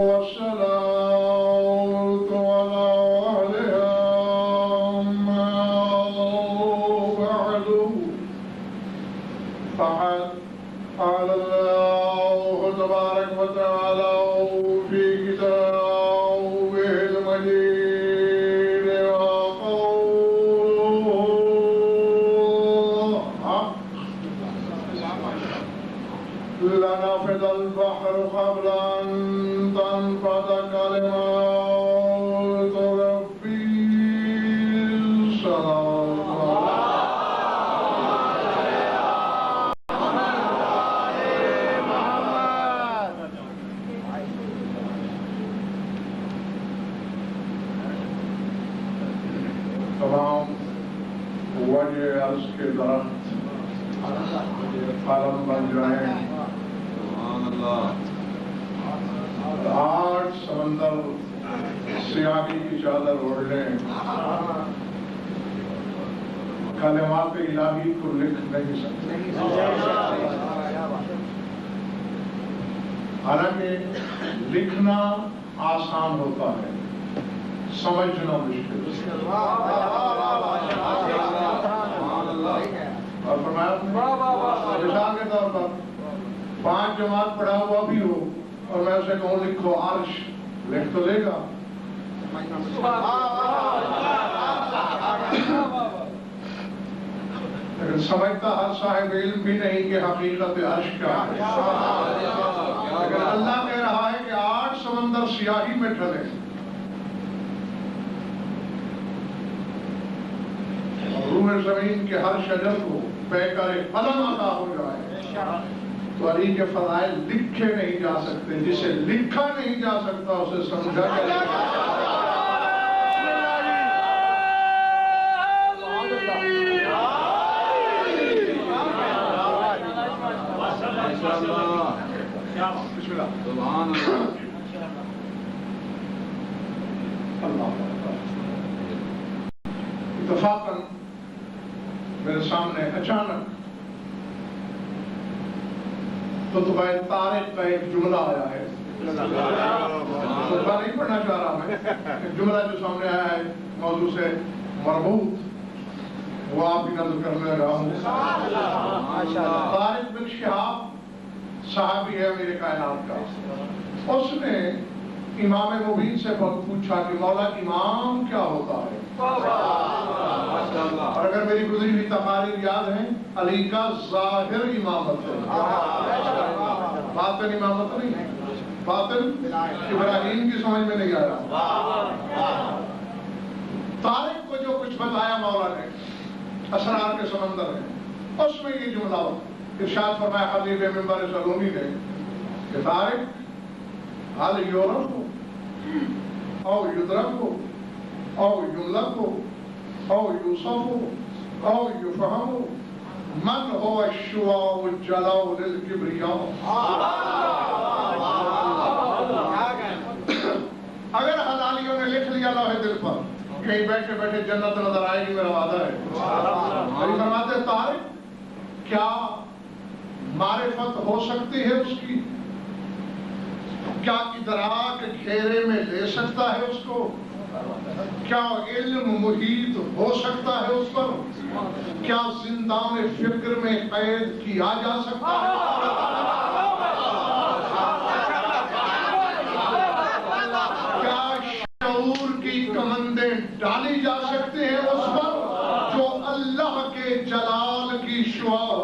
والصلاة على أهلها أما بعد فقد قال الله تبارك وتعالى في كتابه المجيد وقوله لنفد البحر قبل أن تنفد كلمات ربي تمام وجہ عرض کے درخت قلم بن جائیں، آٹھ سمندر سیاہی کی چادر اوڑھ لیں، کلمات الہی کو لکھ نہیں سکتے۔ حالانکہ لکھنا آسان ہوتا ہے، سمجھنا مشکل۔ اور فرمایا مثال کے طور پر 5 جماعت پڑھا ہوا بھی ہو اور میں اسے کہوں لکھو عرش، لکھ تو لے گا، لیکن سمجھتا ہر صاحب علم بھی نہیں کہ حقیقت عرش کیا ہے۔ لیکن اللہ کہہ رہا ہے کہ 8 سمندر سیاہی میں ڈھلے، روح زمین کے ہر شجر کو بے کر قلم عطا ہو جائے تو علی کے فضائل لکھے نہیں جا سکتے، جسے لکھا نہیں جا سکتا اسے سمجھا جائے۔ اتفاقاً میرے سامنے اچانک خطبہ طارق کا ایک جملہ آیا ہے۔ خطبہ نہیں پڑھنا چاہ رہا میں، ایک جملہ جو سامنے آیا ہے موضوع سے مربوط، وہ آپ کی نظر کرنے رہا ہوں۔ طارق بن شہاب صحابی ہے میرے کائنات کا، اس نے امام مبین سے پوچھا کہ مولا امام کیا ہوتا ہے؟ اور اگر میری گزری ہوئی تقاریر یاد ہیں، علی کا ظاہر امامت ہے، باطن امامت نہیں، باطن ابراہیم کی سمجھ میں نہیں آیا۔ طارق کو جو کچھ بتایا مولا نے اسرار کے سمندر میں، اس میں یہ جملہ ارشاد فرمایا حبیب منبر سلومی نے کہ طارق حال یورپ ہو او یدرک ہو او یملک ہو او یوسف ہو او یفہم ہو من هو الشواء الجلاء للکبریاء۔ اگر حلالیوں نے لکھ لیا لوح دل پر کہیں بیٹھے بیٹھے جنت نظر آئے گی، میرا وعدہ ہے۔ فرماتے ہیں طارق کیا معرفت ہو سکتی ہے اس کی؟ کیا ادراک گھیرے میں لے سکتا ہے اس کو؟ کیا علم محیط ہو سکتا ہے اس پر؟ کیا زندان فکر میں قید کیا جا سکتا ہے؟ کیا شعور کی کمندیں ڈالی جا سکتے ہیں اس پر جو اللہ کے جلال کی شعاع ہو؟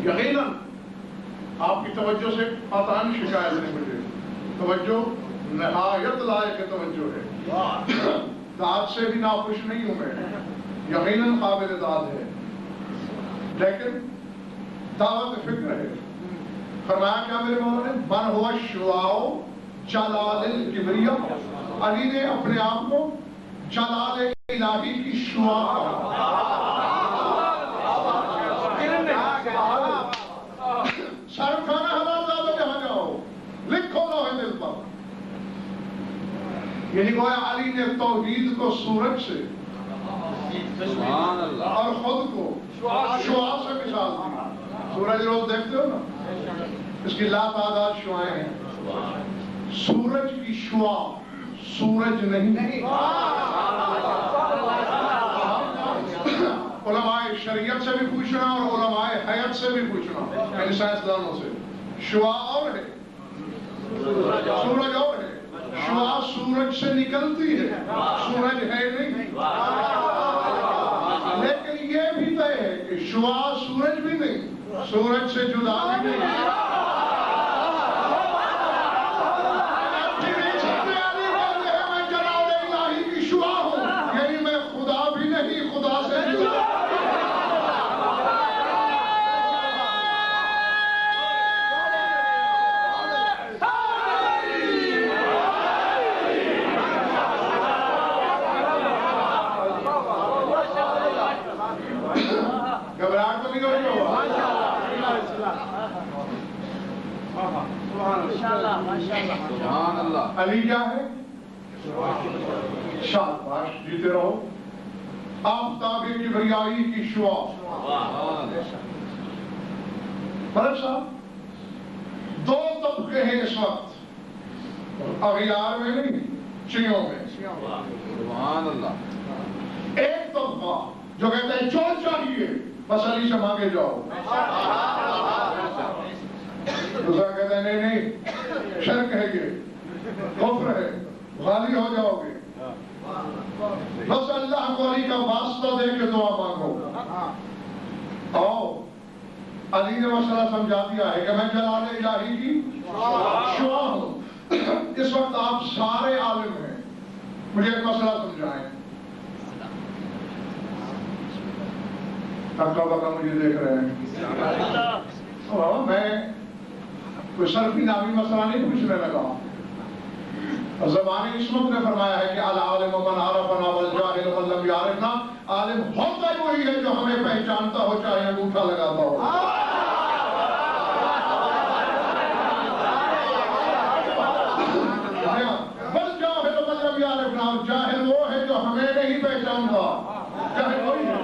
یقیناً آپ کی توجہ سے قطعاً شکایت نہیں مجھے، توجہ نہایت لائق توجہ ہے، داد سے بھی ناخوش نہیں ہوں میں، یقیناً قابل داد ہے، لیکن دعوت فکر ہے۔ فرمایا کیا میرے مولا نے؟ من هو الشواء جلال الکبریاء، علی نے اپنے آپ کو جلال الہی کی شعاع سر کھانا حلال زیادہ یعنی گویا علی نے توحید کو سورج سے اور خود کو شعاع سے مثال دی. سورج روز دیکھتے ہو نا، اس کی لا تعداد شعائیں ہیں. سورج کی شعاع سورج نہیں. علماء شریعت سے بھی پوچھنا اور علماء حیات سے بھی پوچھنا، یعنی سائنسدانوں سے. شعاع اور ہے، سورج اور ہے. شعاع سورج سے نکلتی ہے، سورج ہے نہیں. لیکن یہ بھی طے ہے کہ شعاع سورج بھی نہیں، سورج سے جدا بھی نہیں. میں جلال الہی کی شعاع ہوں، یعنی میں خدا بھی نہیں، خدا سے جدا. گھبراہٹ تو نہیں کریں گے. علی کیا ہے؟ شاباش، جیتے رہو. آفتاب کبریائی کی شعاع. ملک صاحب، دو طبقے ہیں اس وقت، اغیار میں نہیں، شیعوں میں. ایک طبقہ جو کہتے ہیں جو چاہیے بس علی سے مانگے جاؤ. دوسرا کہتا ہے نہیں شرک ہے، یہ کفر ہے، غالی ہو جاؤ گے. بس اللہ کو علی کا واسطہ دے کے دعا مانگو. آؤ، علی نے مسئلہ سمجھا دیا ہے کہ میں جلال الہی کی شعاع ہوں. اس وقت آپ سارے عالم ہیں، مجھے ایک مسئلہ سمجھائیں. اکا بکا مجھے دیکھ رہے ہیں. میں کوئی صرفی نامی مسئلہ نہیں پوچھنے لگا. زبان عصمت نے فرمایا ہے کہ العالم من عرفنا والجاہل من لم یعرفنا. عالم ہوتا ہی وہی ہے جو ہمیں پہچانتا ہو چاہے انگوٹھا لگاتا ہو. والجاہل من لم یعرفنا، جاہل وہ ہے جو ہمیں نہیں پہچانتا، چاہے وہی ہے.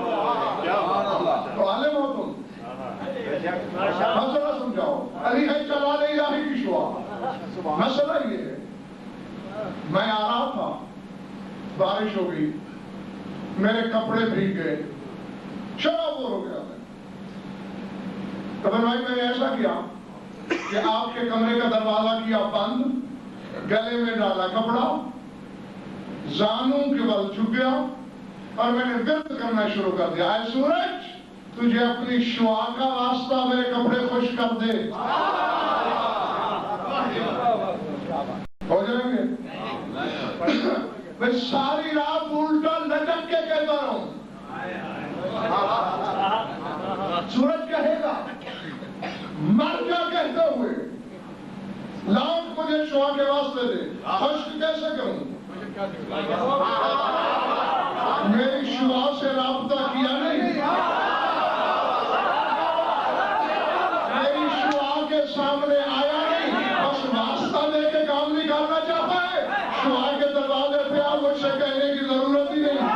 تو عالم ہو تم. مسئلہ سمجھاؤ. علی ہے جلال الہی کی شعاع. مسئلہ یہ ہے، میں آ رہا تھا، بارش ہو گئی، میرے کپڑے بھیگ گئے، شراب ہو گیا. تو بھائی میں نے ایسا کیا کہ آپ کے کمرے کا دروازہ کیا بند، گلے میں ڈالا کپڑا، زانوں کے بل جھک گیا اور میں نے ورد کرنا شروع کر دیا. اے سورج، تجھے اپنی شعاع کا واسطہ میرے کپڑے خشک کر دے. ہو جائیں گے؟ میں ساری رات الٹا لٹک کے کہتا ہوں. سورج کہے گا مر جا کہتے ہوئے لاؤ مجھے شعاع کے واسطے دے. خشک کیسے کروں؟ میری شعاع سے رابطہ کیا نہیں، میری شعاع کے سامنے آیا نہیں، بس واسطہ دے کے کام نکالنا چاہتا ہے. شعاع کے دروازے پہ آپ مجھ سے کہنے کی ضرورت ہی نہیں.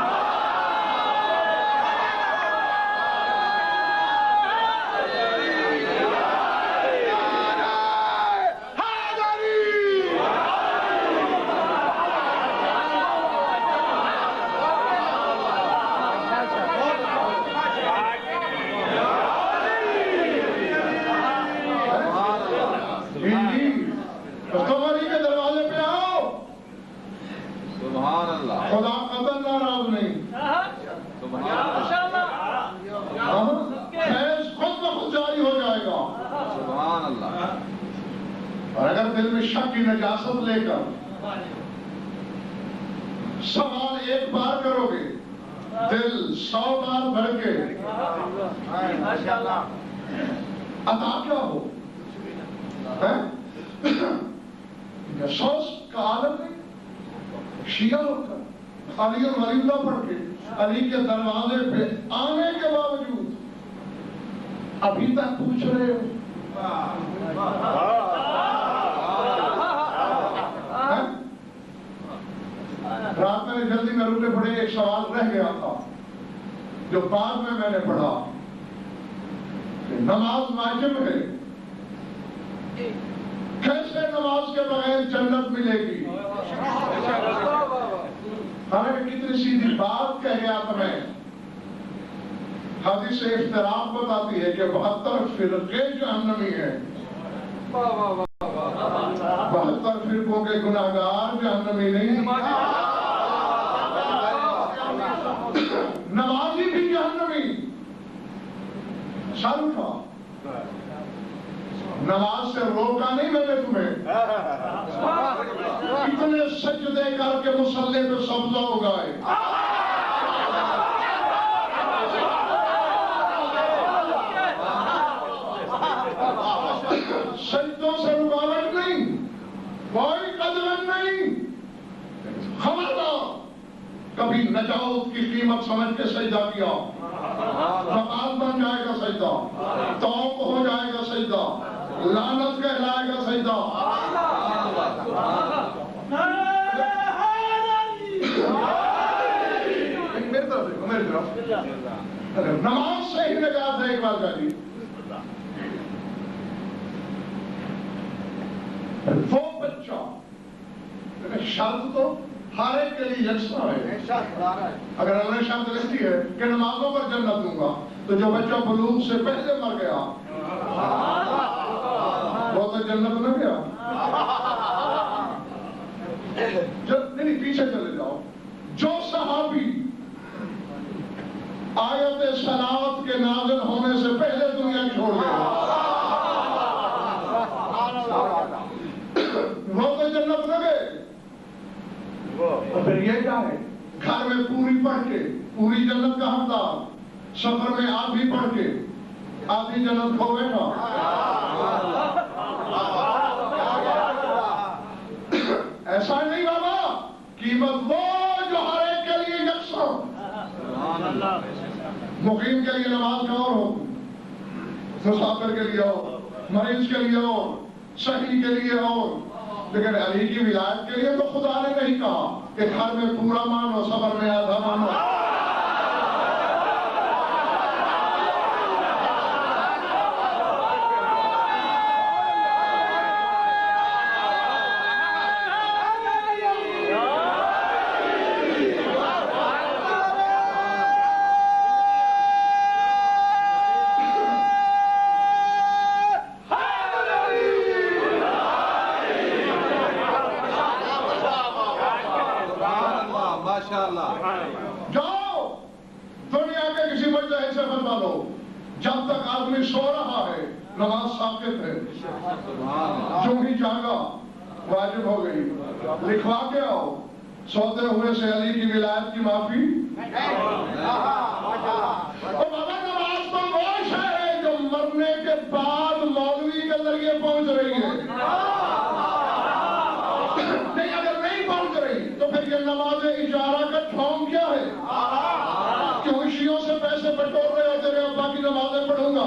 خدا قتل ناراض نہیں، فیض خود بخود جاری ہو جائے گا. اور اگر دل میں شک کی نجاست لے کر سوال ایک بار کرو گے، دل 100 بار دھڑکے، عطا کیا ہو؟ سوس کا عالم نہیں، شیعہ ہو کر علی اور ولی اللہ پڑھ کے علی کے دروازے پہ آنے کے باوجود ابھی تک پوچھ رہے ہو. میں رکے پڑے ایک سوال رہ گیا تھا جو بعد میں نے پڑھا کہ نماز واجب ہے، کیسے نماز کے بغیر جنت ملے گی؟ حالانکہ کتنی سیدھی بات کہہ گیا تمہیں. حدیث افتراق بتاتی ہے کہ 72 فرقے جہنمی ہیں، 72 فرقوں کے گناہگار جہنمی نہیں. نمازی بھی جہنمی. سر اٹھا، نماز سے روکا نہیں میں نے تمہیں. اتنے سجدے کر کے مصلی پہ سبزہ اگائے. سجدوں سے رکاوٹ نہیں، کوئی قدر نہیں. خبردار کبھی نجات کی قیمت سمجھ کے سجدہ کیا، زکات بن جائے گا سجدہ، توق ہو جائے گا سجدہ، لعنت کہلائے گا سجدہ. میری طرف دیکھو، میری طرف. نماز سے ہی نجات ہے. ایک بات جی، وہ بچہ شرط تو ہر ایک کے لیے یکساں ہے. اگر اللہ نے شرط لکھی ہے کہ نمازوں پر جنت دوں گا، تو جو بچہ بلوغ سے پہلے مر گیا وہ تو جنت نہ گیا. نہیں، پیچھے چلے جاؤ. جو صحابی آیت صلاۃ کے نازل ہونے سے پہلے دنیا چھوڑ گیا وہ تو جنت نہ گئے. اور پھر یہ کیا ہے؟ گھر میں پوری پڑھ کے پوری جنت کا حقدار، سفر میں آدھی پڑھ کے آدھی جنت کھو بیٹھا. ایسا نہیں بابا. قیمت وہ جو ہر ایک کے لیے یکساں. مقیم کے لیے نماز کا اور ہو، مسافر کے لیے ہو، مریض کے لیے ہو، صحیح کے لیے ہو. لیکن علی کی ولایت کے لیے تو خدا نے نہیں کہا کہ گھر میں پورا مانو، سفر میں آدھا مانو. جاؤ دنیا کے کسی مجلس سے فتویٰ لو، جب تک آدمی سو رہا ہے نماز ساقط ہے. جو ہی جاگا واجب ہو گئی. لکھوا کے آؤ سوتے ہوئے سے علی کی ولایت کی معافی. اور بابا نماز تو وہ شے ہے جو مرنے کے بعد مولوی کے ذریعے پہنچ رہی ہے. نہیں، اگر نہیں پہنچ رہی تو پھر یہ نماز اجارہ کا ٹھونگ کیا ہے؟ کیوں شیعوں سے پیسے بٹور رہے ہو؟ تیرے ابا کی نمازیں پڑھوں گا.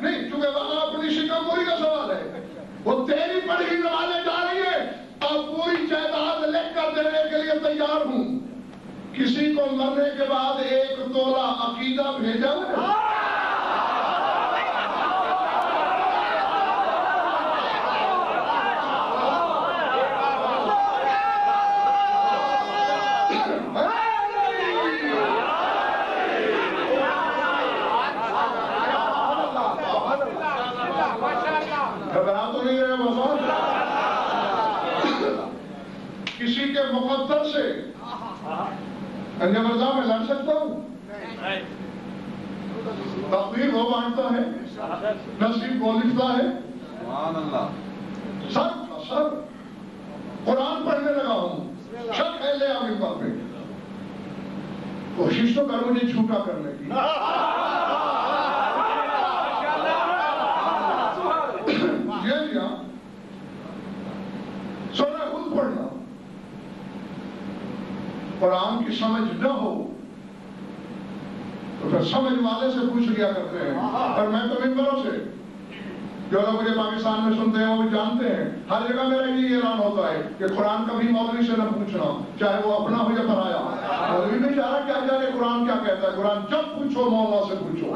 نہیں، چونکہ وہاں اپنی شکم پوری کا سوال ہے. وہ تیری پڑھی نمازیں جا رہی ہے اور پوری جائیداد لکھ کر دینے کے لیے تیار ہوں. کسی کو مرنے کے بعد 1 تولہ عقیدہ بھیجا ہے؟ گھبرا تو نہیں رہے بابا. کسی کے مقدر سے انجم رضا میں لڑ سکتا ہوں؟ تقدیر وہ بانٹتا ہے، نصیب وہ لکھتا ہے. سر قرآن پڑھنے لگا ہوں، شک ہے لے آ ممبر پہ. کوشش تو کرو مجھے جھوٹا کرنے کی. یہ لیا سورہ خود پڑھنا. قرآن کی سمجھ نہ ہو تو پھر سمجھ والے سے پوچھ لیا کرتے ہیں. اور میں تو ممبروں سے جو لوگ مجھے پاکستان میں سنتے ہیں وہ بھی جانتے ہیں ہر جگہ میرا یہ اعلان ہوتا ہے کہ قرآن کبھی مولوی سے نہ پوچھنا، چاہے وہ اپنا ہو یا پرایا۔ مولوی نہیں جا رہا کیا جانے قرآن کیا کہتا ہے، قرآن جب پوچھو مولا سے پوچھو۔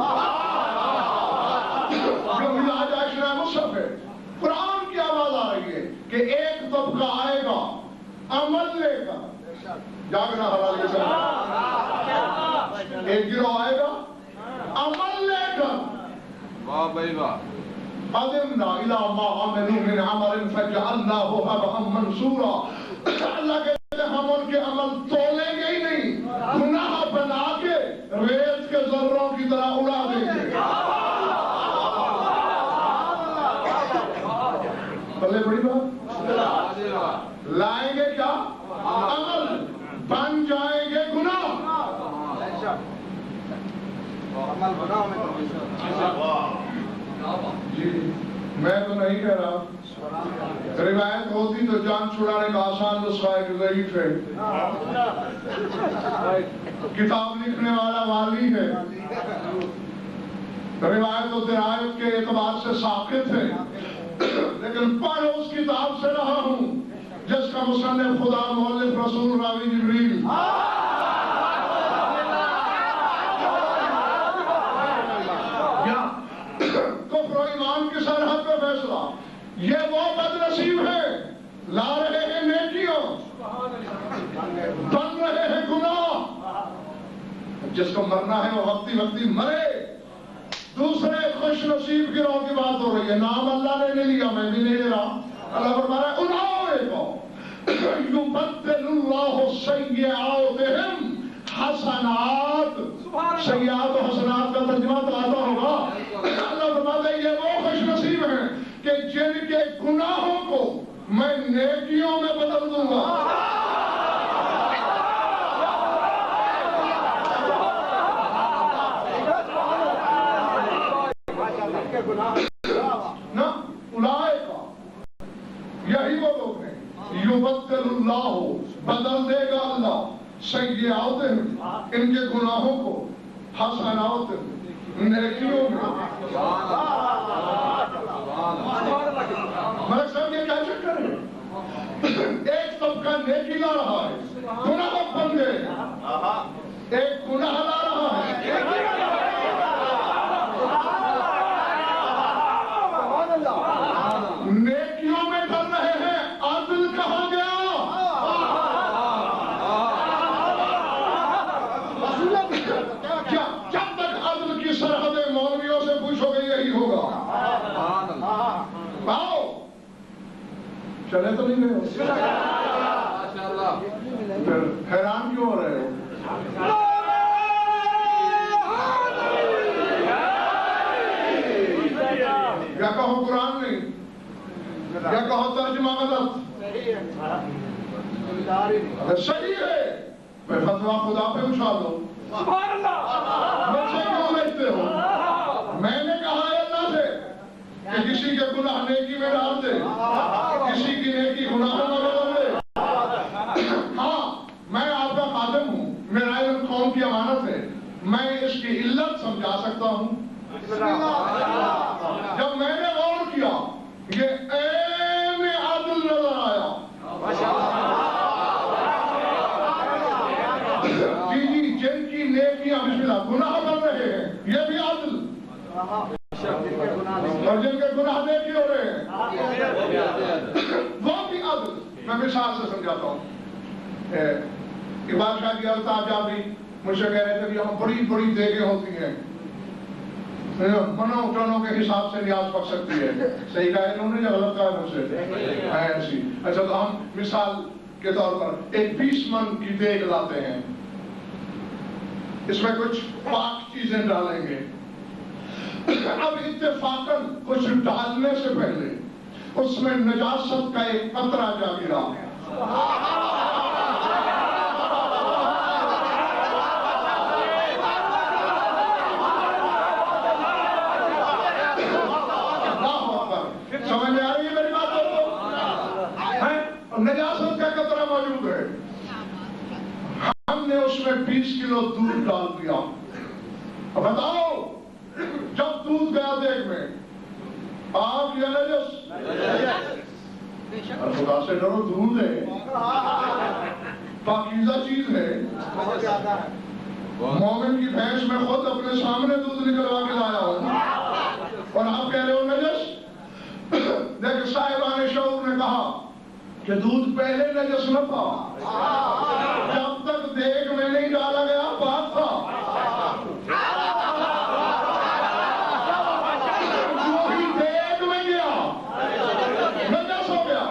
جو مزاج عاشرہ مصحف ہے، قرآن کی آواز آ رہی ہے کہ ایک طبقہ آئے گا عمل لے کر، جاگنا حلال کے ساتھ، ایک گروہ آئے گا عمل لے کر، واہ بھائی واہ، قدمنا الى ما عملوا من عمل فجعلناه هباء منثورا۔ اللہ کہتے ہیں ہم ان کے عمل تولیں گے ہی نہیں، گناہ بنا کے ریت کے ذروں کی طرح اڑا دیں گے۔ بلے بڑی بات، لائیں گے کیا عمل، بن جائیں گے گناہ۔ جی میں تو نہیں کہہ رہا، روایت ہوتی تو جان چھڑانے کا آسان نسخہ ہے کہ ضعیف ہے، کتاب لکھنے والا والی ہے، روایت و درایت کے اعتبار سے ساقط ہے، لیکن پڑھ اس کتاب سے رہا ہوں جس کا مصنف خدا مؤلف رسول راوی جبریل۔ کفر و ایمان کی سرحد پہ فیصلہ، یہ وہ بد نصیب ہے لا رہے ہیں نیکیوں، بن رہے ہیں گناہ، جس کو مرنا ہے وہ وقتی وقتی مرے۔ دوسرے خوش نصیب گروہ کی بات ہو رہی ہے، نام اللہ نے نہیں لیا، میں بھی نہیں لے رہا۔ اللہ فرما رہا ہے اولئک یبدل اللہ سیئاتہم حسنات۔ سیئات و حسنات کا ترجمہ تو آتا ہوگا۔ اللہ فرماتا ہے یہ وہ خوش نصیب ہیں کہ جن کے گناہوں کو میں نیکیوں میں بدل دوں گا۔ نا اولئک، یہی وہ لوگ ہیں، یبدل اللہ، بدل دے گا اللہ سیئاتہم، ان کے گناہوں کو، حسنات، نیکیوں میں۔ ملک صاحب یہ کیا چکر ہے؟ ایک طبقہ نیکی لا رہا ہے، گناہ بن گئے، ایک گناہ لا رہا ہے، نیکیوں میں کر رہے ہیں، عدل کہاں گیا؟ جب تک عدل کی سرحدیں مولویوں سے پوچھو گے یہی ہوگا۔ آؤ چلے تو نہیں گئے، پھر حیران کیوں ہو رہے ہو؟ یا کہو قرآن نہیں، یا کہو ترجمہ غلط، اگر صحیح ہے پھر فتویٰ خدا پہ اچھا دو۔ مجھ سے کیوں لیتے ہو؟ میں نے کہا ہے اللہ سے کہ کسی کے گناہ نیکی میں ڈال دے، کسی کی نیکی گناہوں میں بدل دے۔ ہاں میں آپ کا خادم ہوں، میرا علم قوم کی امانت ہے، میں اس کی علت سمجھا سکتا ہوں۔ جب میں نے غور کیا یہ عین عدل نظر آیا۔ جی جی جن کی نیکیاں بسم اللہ گناہ بن رہے ہیں یہ بھی عدل، اور جن کے گناہ نیکی ہو رہے ہیں وہ بھی عدل۔ میں مثال سے سمجھاتا ہوں۔ اقبال شاہ کی الطاف جابری مجھ سے کہہ رہے تھے کہ ہم بڑی بڑی دیگیں ہوتی ہیں، منوں ٹنوں کے حساب سے نیاز پک سکتی ہے۔ صحیح کہا انہوں نے یا غلط کہا مجھ سے؟ ایسی۔ اچھا تو ہم مثال کے طور پر ایک 20 من کی دیگ لاتے ہیں، اس میں کچھ پاک چیزیں ڈالیں گے۔ اب اتفاقاً کچھ ڈالنے سے پہلے اس میں نجاست کا ایک قطرہ جا گرا۔ سمجھ میں آ رہی ہے میری بات؟ نجاست کا قطرہ موجود ہے، ہم نے اس میں 20 کلو دودھ ڈال دیا۔ اب بتاؤ جب دودھ گیا دیگ میں آ سے ڈرو، دودھ ہے، پاکیزہ چیز ہے. مومن کی بھینس میں خود اپنے سامنے دودھ نکلوا کے لایا ہوں اور آپ کہہ رہے ہو نجس. لیکن صاحبان شعور نے کہا کہ دودھ پہلے نجس نہ تھا، جب تک دیگ میں نہیں ڈالا گیا پاک تھا. جو ہی دیگ میں گیا نجس ہو گیا.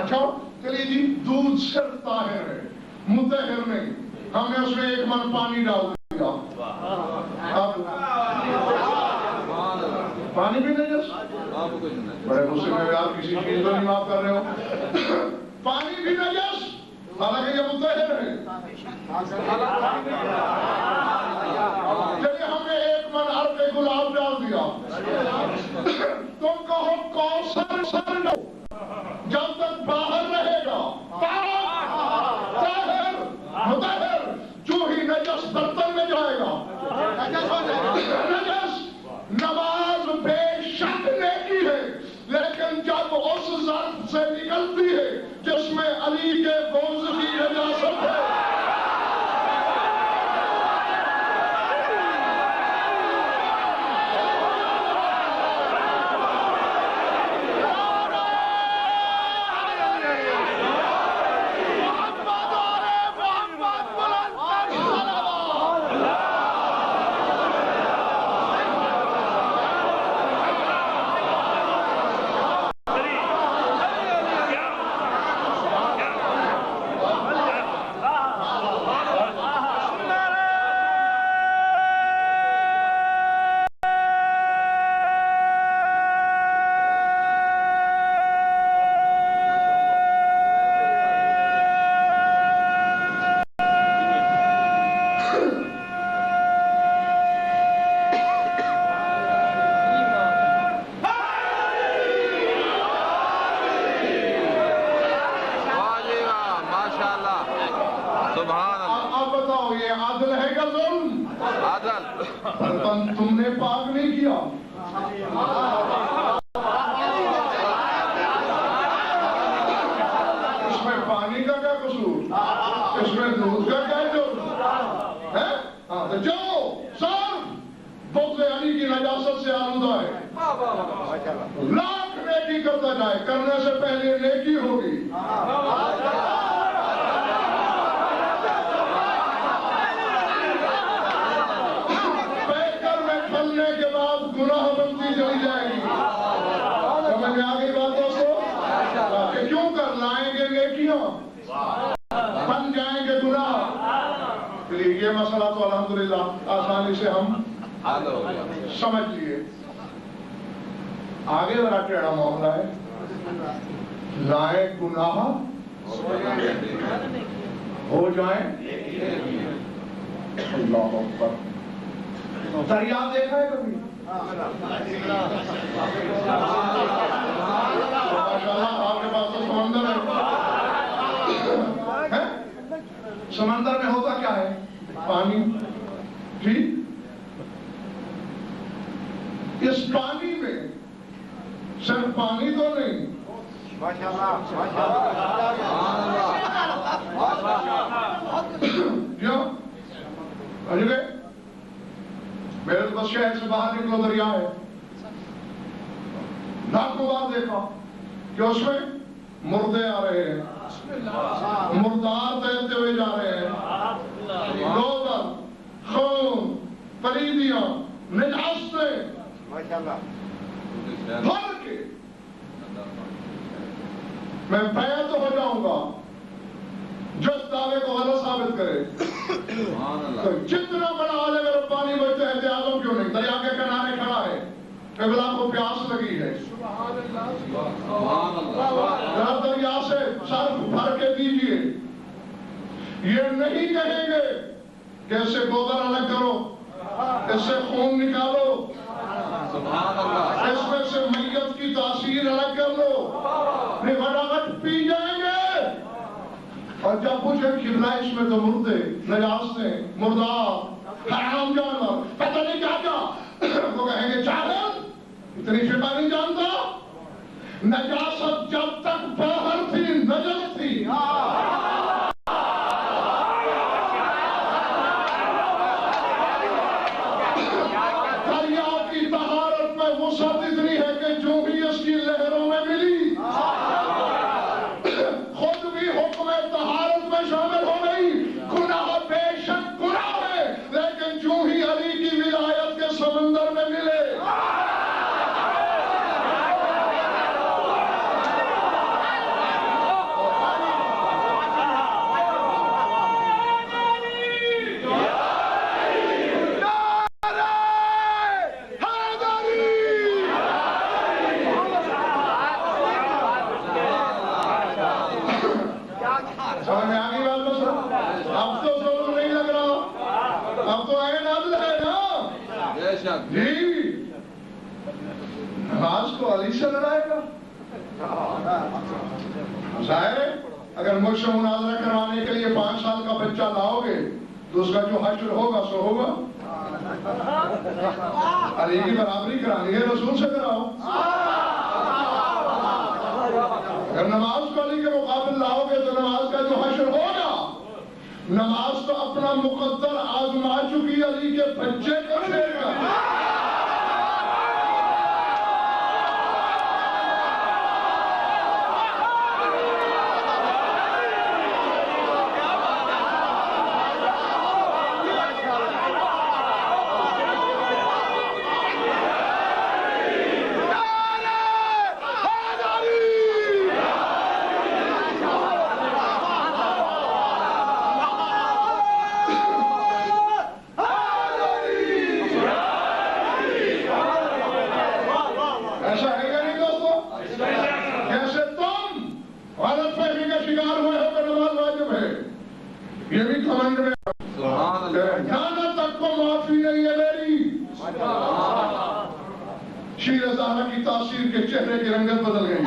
اچھا چلیے جی، دودھ صرف طاہر ہے، مطہر نہیں. ہم نے اس میں 1 من پانی ڈال دیا، پانی بھی نجس. بڑے غصے میں آپ کسی چیز کو نہیں معاف کر رہے ہو. پانی بھی نجس، حالانکہ یہ مطہر ہے. چلیے ہم نے 1 من عرق گلاب ڈال دیا. تم کہو کوثر سر لو، جب تک باہر رہے گا طاہر مطہر. جو ہی نجس برتن میں جائے گا نجس. نماز بے شک نیکی ہے، لیکن جب اس ظرف سے نکلتی ہے جس میں علی کے بغض کی نجاست ہے، تم نے پاک نہیں کیا. اس میں پانی کا کیا قصور، اس میں دودھ کا کیا جرم ہے؟ تو جو صرف بغض علی کی نجاست سے آلودہ ہے، لاکھ نیکی کرتا جائے، کرنے سے پہلے نیکی ہوگی. کے بعد گناہ بنتی چلی جائے گی. سمجھ میں آ گئی بات دوستو؟ کہ کیوں کر لائیں گے نیکیاں بن جائیں گے گناہ. یہ مسئلہ تو الحمدللہ آسانی سے ہم سمجھ لیے. آگے ذرا ٹیڑھا معاملہ ہے. لائیں گناہ ہو جائیں. اللہ اکبر. دریا دیکھا ہے کبھی؟ آپ کے پاس تو سمندر ہے. سمندر میں ہوتا کیا ہے؟ پانی. ٹھیک، اس پانی میں صرف پانی تو نہیں، کیوں میرے بس شہر سے باہر نکلو دریا ہے. لاکھوں بار دیکھا کہ اس میں مردے آ رہے ہیں، مردار تیرتے ہوئے جا رہے ہیں، گوبر، خون، پلیدیاں، نجاستیں بھر کے. میں بیعت تو ہو جاؤں گا جس دعوے کو غلط ثابت کرے. تو جتنا بڑا عالم ربانی مجتہد اعظم کیوں نہیں، دریا کے کنارے کھڑا ہے، قبلہ کو پیاس لگی ہے، دریا سے صرف بھر کے دیجئے. یہ نہیں کہیں گے کہ اس سے گوبر الگ کرو، اس سے خون نکالو، اس میں سے میت کی تاثیر الگ کر لو. فٹافٹ پی جائیں گے. اور جب پوچھیں قبلہ اس میں تو مردے، نجاستیں، مردار، حرام جانور، پتہ نہیں کیا کیا، وہ کہیں گے جاہل اتنی فقہ نہیں جانتا. نجاست جب تک باہر تھی کی لہروں میں ملی، خود بھی حکم طہارت میں شامل ہو گئی۔ گناہ بے شک گناہ ہے، لیکن جو ہی علی کی ولایت کے سمندر میں ملے، سمجھ میں آگئی بات کو سر؟ اب تو ضرور نہیں لگ رہا، اب تو عین عدل ہے نا؟ بے شک جی، نماز کو علی سے لڑائے گا؟ ظاہر ہے اگر مجھ سے مناظرہ کروانے کے لیے 5 سال کا بچہ لاؤ گے تو اس کا جو حشر ہوگا سو ہوگا۔ علی کی برابری کرانی ہے، رسول سے کراؤ۔ اگر نماز کو علی کے مقابل لاؤ گے تو نماز کا جو حشر ہوگا، نماز تو اپنا مقدر آزما چکی علی کے بچے کو دے گا۔ ایسا ہے یا نہیں دوستو؟ جیسے تم غلط فہمی کا شکار ہوئے ہو کہ نماز واجب ہے، یہ بھی کمنڈ میں سبحان اللہ جہاں تک کو معافی نہیں ہے میری۔ شیر زہرا کی تاثیر کے چہرے کی رنگت بدل گئی۔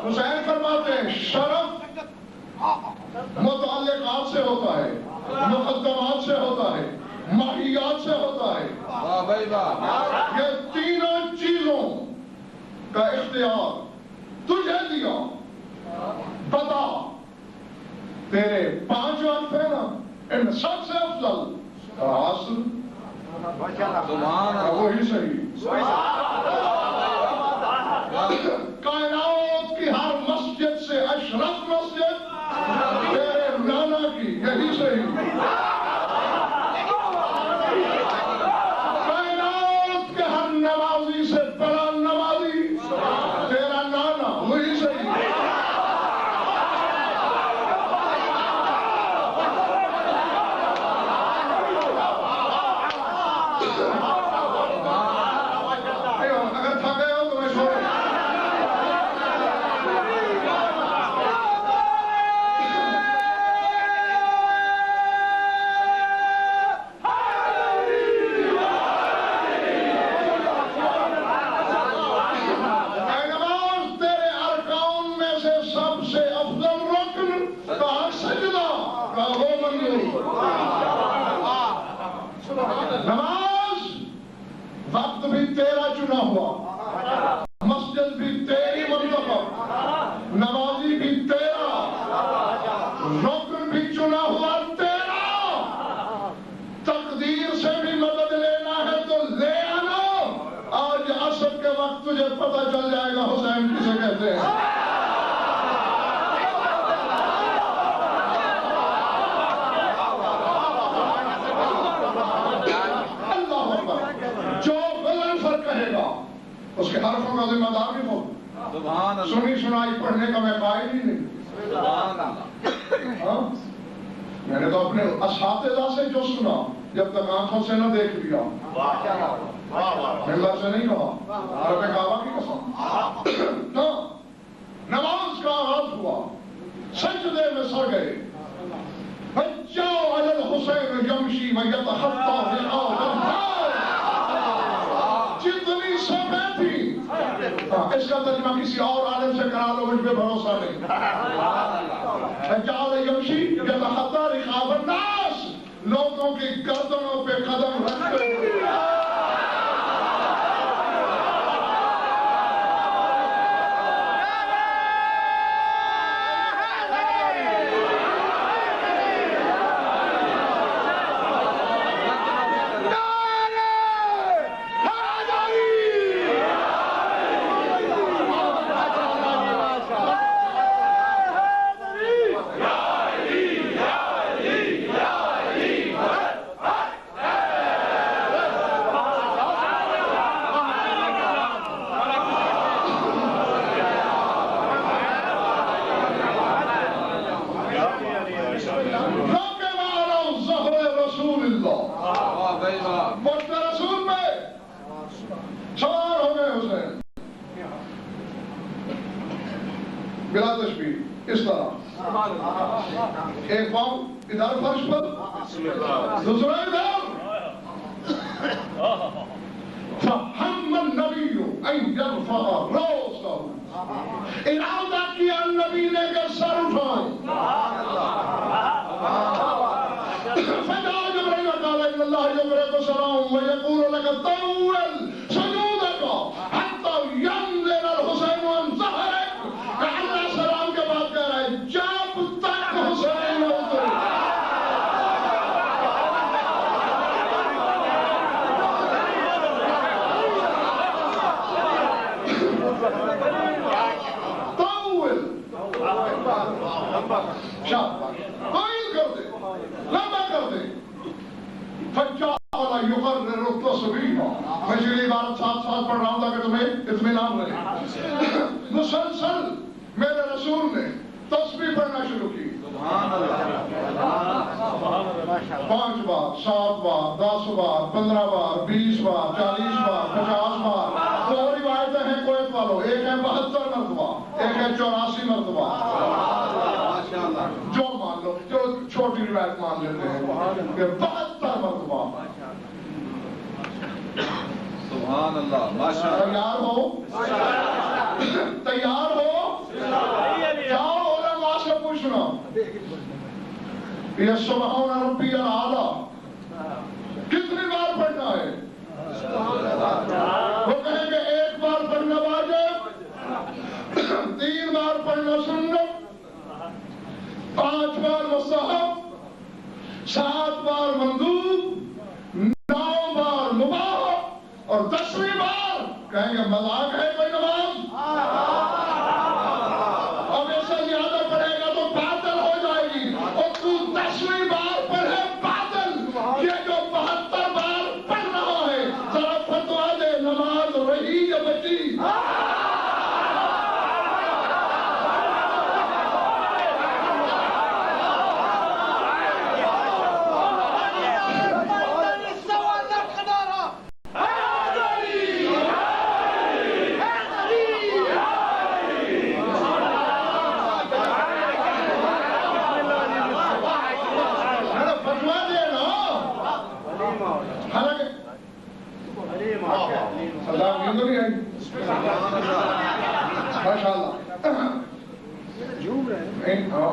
حسین فرماتے ہیں شرف متعلقات سے ہوتا ہے، مقدمات سے ہوتا ہے، ماہیات سے ہوتا ہے۔ واہ بھائی واہ، یہ تینوں چیزوں کا اختیار تجھے دیا۔ بتا تیرے 5 وقت ہے نا، ان سب سے افضل عصر، سبحان اللہ، وہی صحیح۔ کائنات کی ہر مسجد سے اشرف مسجد تیرے نانا کی، یہی صحیح۔ کائنات کے ہر نمازی سے بڑا نمازی تیرا نانا، وہی صحیح۔ اگر تھکے ہو تو میں چھوڑ نماز وقت بھی تیرا چنا ہوا، مسجد بھی تیری منتخب، نمازی بھی تیرا، رکن بھی چنا ہوا تیرا۔ تقدیر سے بھی مدد لینا ہے تو لے آنا۔ آج عصر کے وقت تجھے پتہ چل جائے گا حسین کسے کہتے ہیں۔ کہے گا اس کے حرفوں کا ذمہ دار بھی ہو۔ سبحان اللہ، سنی سنائی پڑھنے کا میں قائل ہی نہیں۔ سبحان اللہ، میں نے تو اپنے اساتذہ سے جو سنا جب تک آنکھوں سے نہ دیکھ لیا، ممبر سے نہیں کہا، رب کعبہ کی قسم۔ تو نماز کا آغاز ہوا، سجدے میں سر گئے، فَجَّاءَ عَلَى الْحُسَيْنِ يَمْشِي وَيَتَخَطَّى فِي الْأَرْضِ۔ جتنی سبیں تھی، اس کا ترجمہ کسی اور عالم سے کرا لو، مجھ پہ بھروسہ نہیں۔ فَجَعَلَ يَمْشِي يَتَخَطَّى رِقَابَ النَّاسِ، لوگوں کی گردنوں پہ قدم رکھتے ہوئے۔ اس طرح ایک پاؤں ادھر فرش پر دوسرا ادھر فَهَمَّ النَّبِيُّ أَن يَرْفَعَ رَأْسَهُ ارادہ کیا نبی نے کہ سر اٹھائیں فَجَاءَ جِبْرِيلُ قَالَ إِنَّ اللَّهَ يُبْرِئُكَ السَّلَامَ وَيَقُولُ لَكَ طَوِّلْ سُجُودَكَ حَتَّى يَنزِلَ الْحُسَيْنُ عَنْ ظَهْرِكَ کہ اللہ سلام کے بعد کہہ رہا ہے جب تک حسین اترے طویل کر دے لمبا کر دے فَجَعَلَ يُقَرِّرُ التَّصْبِيحَ میں پچھلی بار ساتھ پڑھ رہا ہوں تاکہ تمہیں اطمینان رہے مسلسل میرے رسول نے تسبیح پڑھنا شروع کی 5 بار 7 بار 10 بار 15 بار 20 بار 40 بار 50 بار دو روایتیں ہیں کویت والوں ایک ہے 72 مرتبہ ایک ہے 84 مرتبہ جو مان لو جو چھوٹی روایت مان لیتے ہیں کہ 72 مرتبہ سبحان اللہ ماشاءاللہ تیار ہو تیار ہو جاؤ علماء سے پوچھنا یہ سبحان ربی الاعلیٰ کتنی بار پڑھنا ہے وہ کہیں کہ 1 بار پڑھنا واجب 3 بار پڑھنا سنت 5 بار مستحب 7 بار مندوب 9 بار مباح اور 10ویں بار کہیں گے مذاق ہے کوئی نماز اب ایسا زیادہ پڑھے گا تو باطل ہو جائے گی اور تو 10ویں بار پڑھے باطل یہ جو 72 بار پڑھ رہا ہے ذرا فتوا دے نماز رہی یا بچی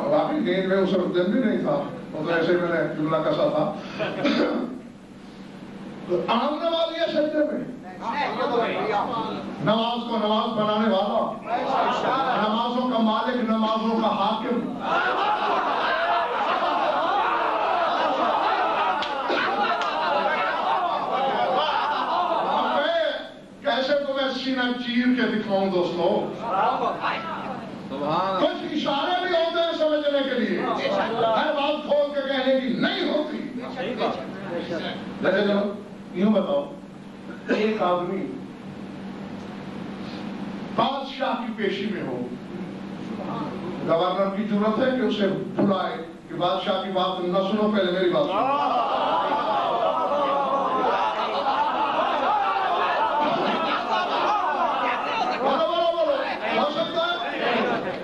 واقعی نیند میں اس وقت دن بھی نہیں تھا وہ تو ایسے میں نے جملہ کسا تھا عام نماز یہ سجدے میں نماز کو نماز بنانے والا نمازوں کا مالک نمازوں کا حاکم کیسے تمہیں سینہ چیر کے دکھاؤں دوستو کچھ اشارے بھی ہوتے ہیں سمجھنے کے لیے ہر بات کھول کے کہنے کی نہیں ہوتی لیکن یوں بتاؤ ایک آدمی بادشاہ کی پیشی میں ہو گورنر کی ضرورت ہے کہ اسے بلائے کہ بادشاہ کی بات نہ سنو پہلے میری بات سنو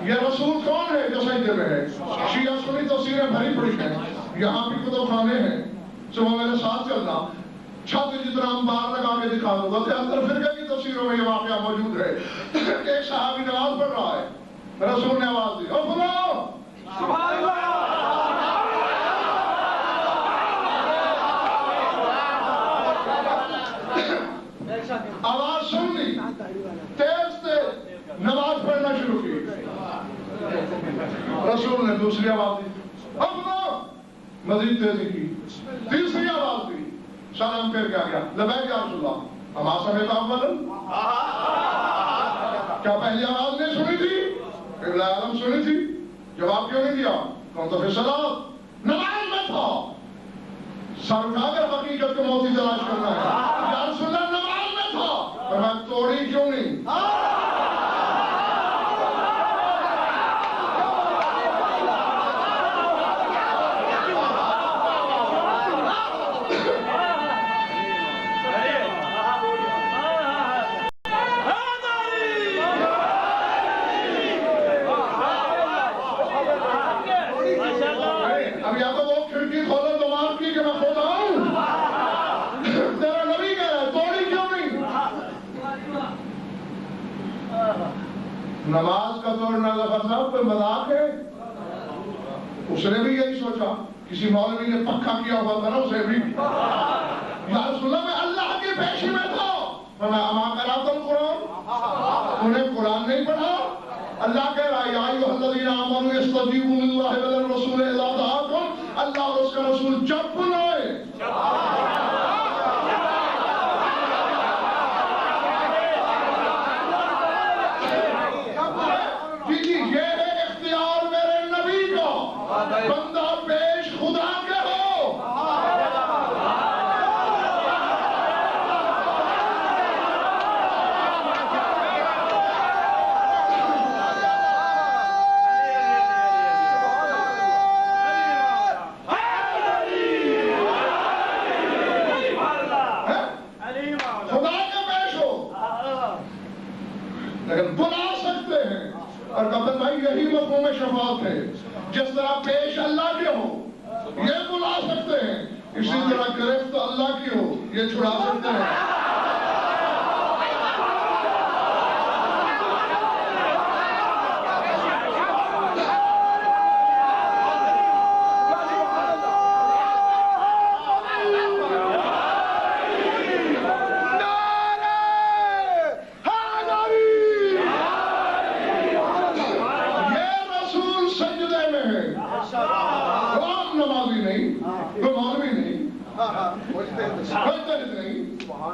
یہ رسول کون ہے جو سجدے میں ہے شیعہ سنی تفسیریں بھری پڑی ہیں یہاں بھی کتب خانے ہیں صبح میرے ساتھ چلنا چھت جتنا امبار لگا کے دکھا دوں گا 73 فرقے کی تفسیروں میں یہ واقعہ موجود ہے ایک صحابی نماز پڑھ رہا ہے رسول نے آواز دی او فلاں سبحان اللہ آواز سن لی تیز نماز پڑھنا شروع کی رسول نے دوسری آواز دی اپنا مزید تیزی کی تیسری آواز دی سلام پھر کیا گیا لبیک یا رسول اللہ ہما سمیت اولا کیا پہلی آواز نہیں سنی تھی قبلہ عالم سنی تھی جواب کیوں نہیں دیا کون تو پھر صلاة نماز میں تھا سر اٹھا کر حقیقت کو موتی تلاش کرنا ہے یا رسول اللہ نماز میں تھا پر میں توڑی کیوں نہیں کوئی مذاق ہے؟ اس نے بھی یہی سوچا، کسی مولوی نے پکا کیا ہوا تھا نا اسے بھی، یا رسول اللہ میں اللہ کی پیشی میں تھا، میں اما قرأت القرآن، انہیں قرآن نہیں پڑھا؟ اللہ کہہ رہا ہے یا ایھا الذین آمنوا استجیبوا للہ وللرسول اذا دعاکم، اللہ اور اس کا رسول جب بلائے۔ جی یہ ہے اختیار میرے نبی کا، بندہ پیش خدا کے ہو۔ لیکن بلا سکتے ہیں، اور کہتے بھائی یہی مفہوم شفاعت ہے، جس طرح پیش اللہ کے ہو یہ بلا سکتے ہیں، اسی طرح گرفت اللہ کی ہو یہ چھڑا سکتے ہیں۔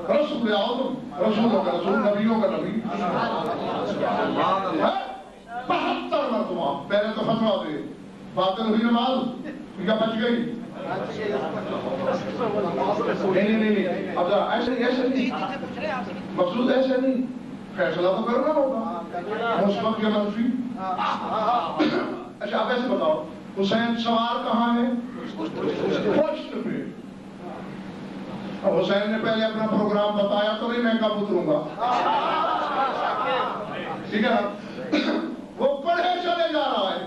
رسول اعظم، رسولوں کا رسول، نبیوں کا نبی، 72 مرتبہ پہلے تو فتویٰ دے، باطل ہوئی نماز یا بچ گئی؟ نہیں، اب ایسے نہیں، مقصود ایسے نہیں، فیصلہ تو کرنا ہوگا، مثبت یا منفی۔ اچھا اب ایسے بتاؤ، حسین سوار کہاں ہے؟ پشت پہ۔ حسین نے پہلے اپنا پروگرام بتایا تو نہیں میں کب اتروں گا، ٹھیک ہے؟ وہ پڑھے چلے جا رہا ہے۔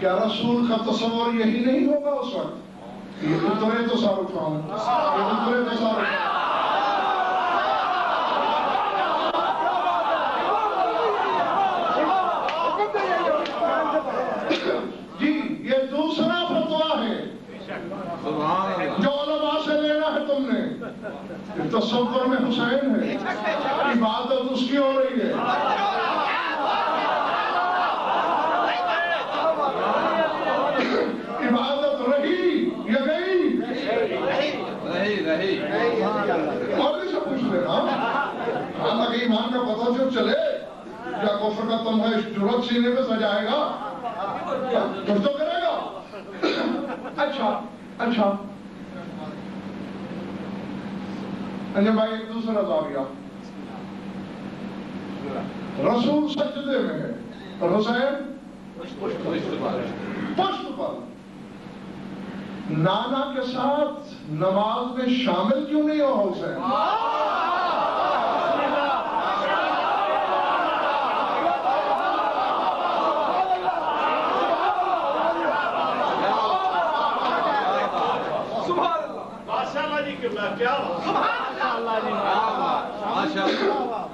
کیا رسول کا تصور یہی نہیں ہوگا اس وقت؟ یہ اترے تو سر اٹھاؤں، یہ اترے تو سر اٹھاؤں۔ جی یہ دوسرا فتویٰ ہے جو علماء سے لینا ہے تم نے۔ تصور میں حسین ہے، عبادت اس کی ہو رہی ہے۔ عبادت رہی یا گئی؟ رہی۔ اور بھی سب کچھ لینا، حالانکہ ایمان کا پتہ جو چلے یا کفر کا تمہیں جرات سینے پہ سجائے گا کچھ تو کرے گا۔ اچھا انجم بھائی ایک دوسرا زاویہ، رسول سجدے میں ہے اور حسین پشت پر، نانا کے ساتھ نماز میں شامل کیوں نہیں ہو حسین؟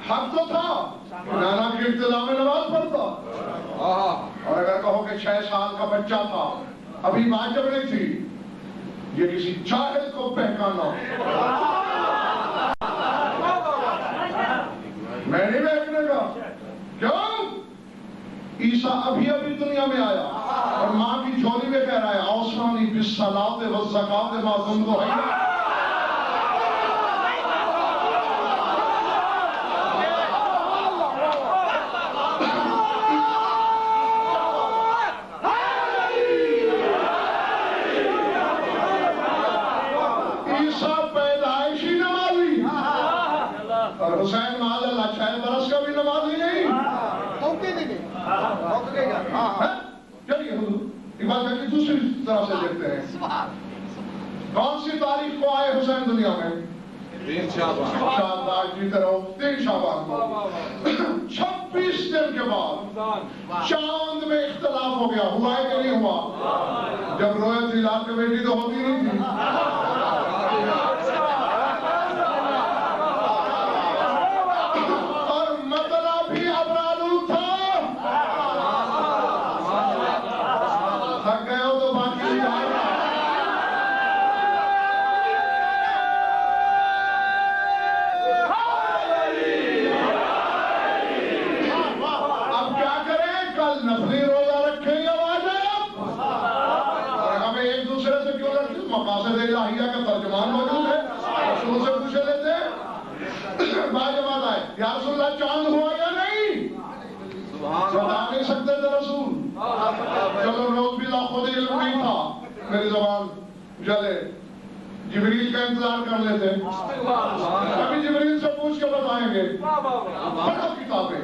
حق تو تھا نانا کی ابتدا میں نماز پڑھتا، اور اگر کہو کہ 6 سال کا بچہ تھا ابھی واجب نہیں تھی، یہ کسی جاہل کو بہکانا۔ میں نہیں بہکنے گا، کیوں؟ عیسیٰ ابھی دنیا میں آیا اور ماں کی جھولی میں کہہ رہا ہے اوصانی بالصلاۃ والزکاۃ ما دمت حیا۔ حسین معاذ اللہ 6 برس کا بھی نمازی نہیں، چلیے عبادت کی دوسری طرح سے دیکھتے ہیں۔ کون سی تاریخ کو آئے حسین دنیا میں؟ 3 شعبان، آج جیتے رہو 3 شعبان کو 26 دن کے بعد چاند میں اختلاف ہو گیا، ہوا ہے کہ نہیں ہوا؟ جب روئے تھی لال کی بیٹی تو ہوتی نہیں تھی، مقاصد الہیہ کا ترجمان موجود ہے، رسول سے پوچھے لیتے ہیں۔ باجماعت آئے، یا رسول اللہ چاند ہوا یا نہیں؟ بتا نہیں سکتے تھے رسول۔ چلو روز بھی خود علم نہیں تھا، میری زبان جلے، جبریل کا انتظار کر لیتے، کبھی جبریل سے پوچھ کے بتائیں گے۔ پڑھو کتابیں،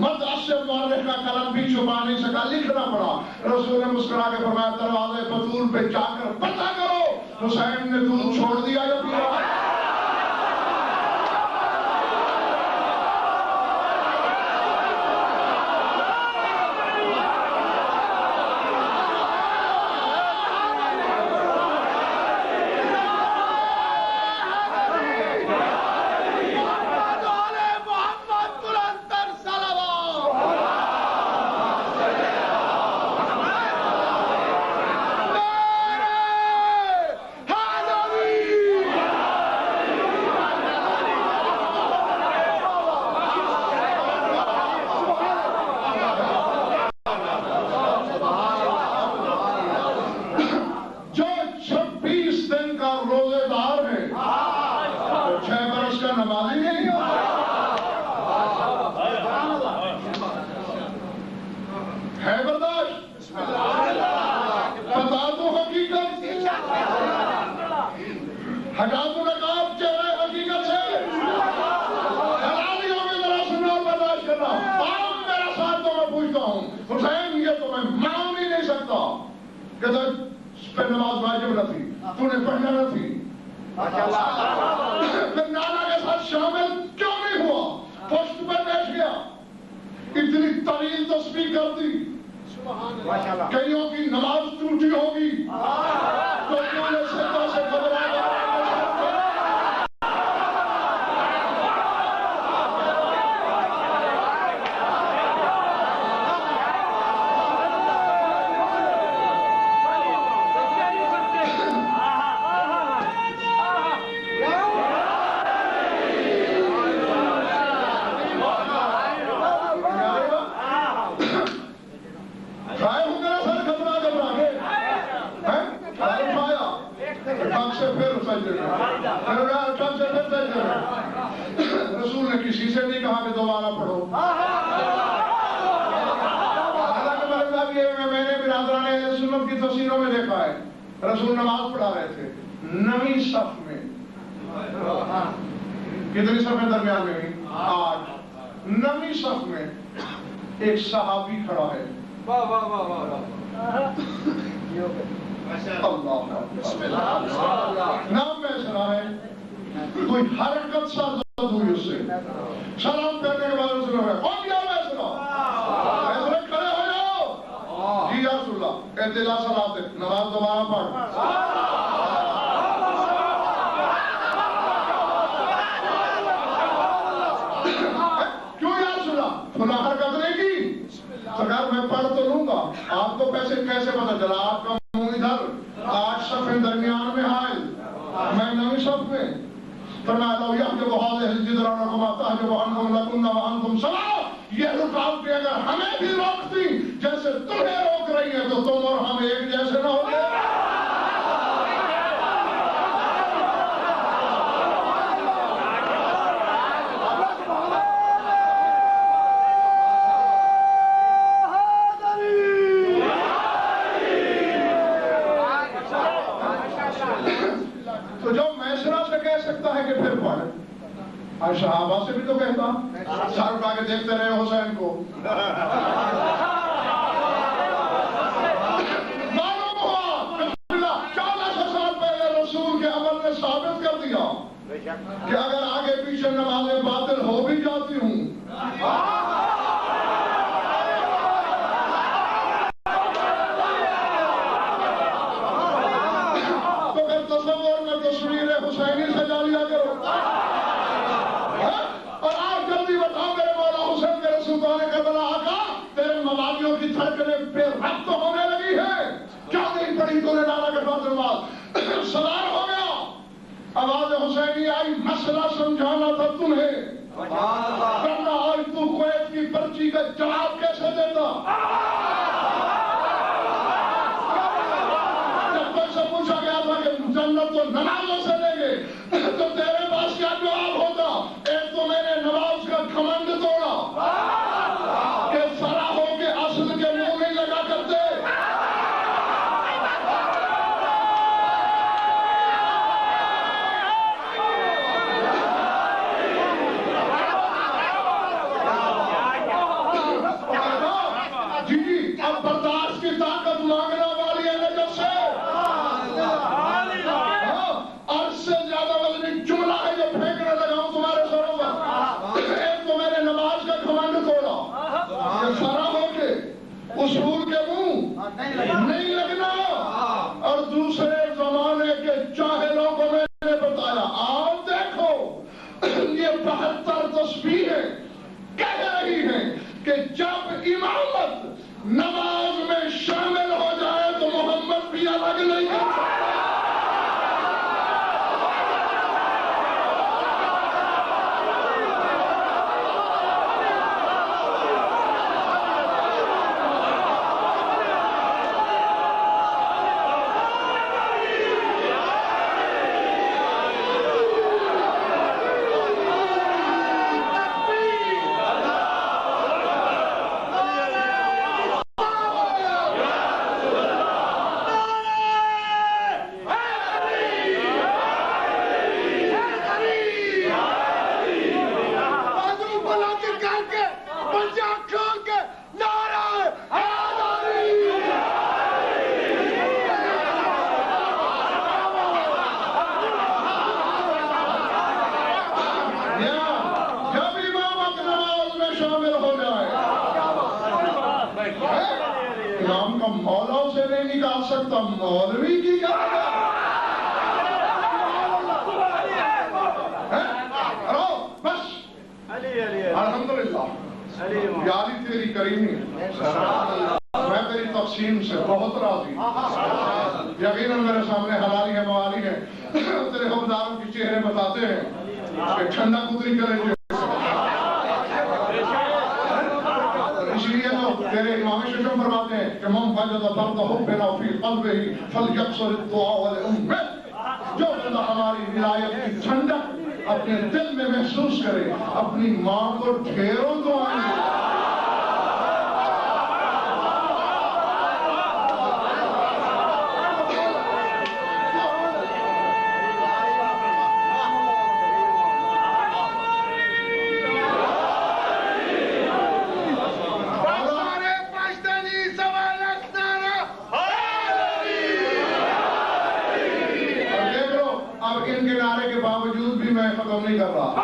مدرسے مورخ کا قلم بھی چھپا نہیں سکا، لکھنا پڑا۔ رسول نے مسکرا کے فرمایا دروازے بطول پہ جا کر پتہ کرو حسین نے دودھ چھوڑ دیا یا پی رہا ہے۔ نماز واجب نہ تھی، تو نے پڑھنا نہ تھی، پھر نانا کے ساتھ شامل کیوں نہیں ہوا؟ پشت پر بیٹھ گیا، اتنی طویل تسبیح کر دی، کئیوں کی نماز ٹوٹی ہوگی، تو کیوں نے سجدہ سے گھبرا گیا؟ رسول نے کسی سے نہیں کہا کہ دوبارہ پڑھو۔ حالانکہ میں نے برادران اہل سنت کی تفسیروں میں دیکھا ہے، رسول نماز پڑھا رہے تھے 9ویں صف میں، کتنی صفیں درمیان میں ہوئی؟ 8۔ 9ویں صف میں ایک صحابی کھڑا ہے، اللہ نام بیسرا ہے، کوئی حرکت سازد ہوئی اس سے، سلام کرنے کے بعد رسول اللہ کون کیا بیسرا؟ بیسرا کھڑے ہو جاؤ، جی یا رسول اللہ اعتلا صلاح نماز دوبارہ پڑھ۔ کیوں یا رسول اللہ؟ فلاں حرکت نہیں کی؟ سرکار میں پڑھ تو لوں گا، آپ کو کیسے پتہ چلا؟ آپ کا منہ ادھر، 8 صفیں درمیان میں حائل، میں 9ویں صف میں۔ فرمایا لو یحجب هذه الجدر عنكم تحجب عنكم لكن وانتم سواء، یہ رکاوٹیں اگر ہمیں بھی روکتی جیسے تمہیں روک رہی ہیں تو تم اور ہم ایک جیسے نہ ہوتے۔ تو جو میسرا سے کہہ سکتا ہے کہ پھر پڑھ، اور صحابہ سے بھی تو کہتا، سر اٹھا کے دیکھتے رہے حسین کو۔ معلوم ہوا 1400 سال پہلے رسول کے عمل نے ثابت کر دیا کہ اگر آگے پیچھے نمازیں باطل ہو بھی جاتی ہوں، حسینی سجا لیا کرو۔ اور آپ جلدی بتاؤ میرے مولا حسین میرے سلطان کربلا آقا، تیرے موالیوں کی دھڑکنیں بے ربط ہونے لگی ہے، کیا نہیں پڑھی تو نے نانا کے بعد نماز؟ سلام ہو گیا، آواز حسینی آئی، مسئلہ سمجھانا تھا تمہیں، ورنہ آج تو کویت کی پرچی کا جواب کیسے دیتا؟ جب کوئی سے پوچھا گیا تھا کہ تو نمازوں سے لیں گے تو تیرے پاس کیا جواب ہوگا؟ ایک تو میں نے نماز کا گھمنڈ توڑا کہ فرا ہو کے اصل کے منہ نہیں لگا کرتے. جی اب برداشت کی طاقت مانگنا والی ہے نجف سے. عرض سے زیادہ وزنی جملہ ہے جو پھینکنے لگا ہوں تمہارے سروں پر. ایک تو میں نے نماز کا گھمنڈ توڑا کہ فرا ہو کے اصول کے منہ نہیں لگنا، اور دوسرے زمانے کے جاہلوں کو میں نے بتایا آپ دیکھو یہ 72 تسبیحیں کہہ رہی ہیں کہ جب امامت نماز میں شامل ہو جائے تو محمد بھی الگ نہیں کر سکتا. امام کا مولا سے نہیں نکال سکتا، مولوی کی کیا بس. الحمدللہ یاری تیری کریمی، میں تیری تقسیم سے بہت راضی. یقیناً میرے سامنے حلالی ہے موالی ہے، تیرے حکمداروں کی چہرے بتاتے ہیں کہ ٹھنڈا کتری کریں. اس لیے تو تیرے امام ششم فرماتے ہیں کہ من وجد درد حبنا فی قلبہ فلیکسر الدعاء لأمہ. جو بندہ ہماری ولایت کی ٹھنڈک اپنے دل میں محسوس کرے اپنی ماں کو ڈھیروں دعائیں دے. باوجود بھی میں ختم نہیں کر رہا.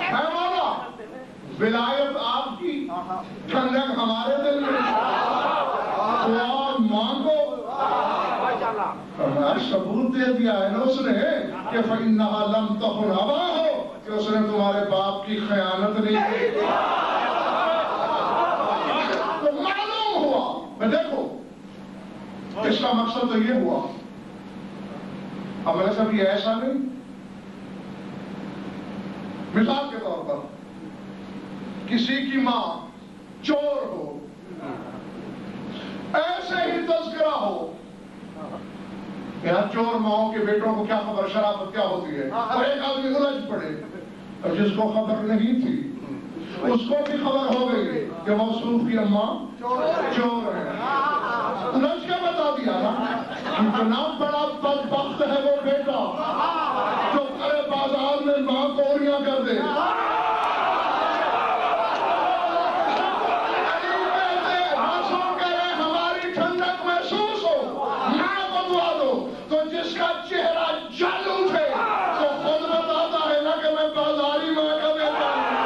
ہے مولا ولایت آپ کی، ٹھنڈک ہمارے دل میں، دعا مانگو. ثبوت دے دیا ہے نا اس نے کہ فَإِنَّهَا لَمْ تَخُنْ أَبَاهُ، کہ اس نے تمہارے باپ کی خیانت نہیں کی. تو معلوم ہوا. میں دیکھو اس کا مقصد تو یہ ہوا. اب میرے صاحب یہ ایسا نہیں، مثال کے طور پر کسی کی ماں چور ہو، ایسے ہی تذکرہ ہو یہاں چور ماؤں کے بیٹوں کو کیا خبر شرافت کیا ہوتی ہے، اور ایک آدمی الجھ پڑے اور جس کو خبر نہیں تھی اس کو بھی خبر ہو گئی کہ موصوف کی اماں چور ہے. الجھ کے بتا دیا نا، اتنا بڑا بدبخت ہے وہ بیٹا جو پورے بازار میں ماں کوریاں کر دے. ہماری ٹھنڈک محسوس ہو، ماں کو دعا دو. تو جس کا چہرہ جل اٹھے تو خود بتاتا ہے نا کہ میں بازاری ماں کا بیٹا ہوں.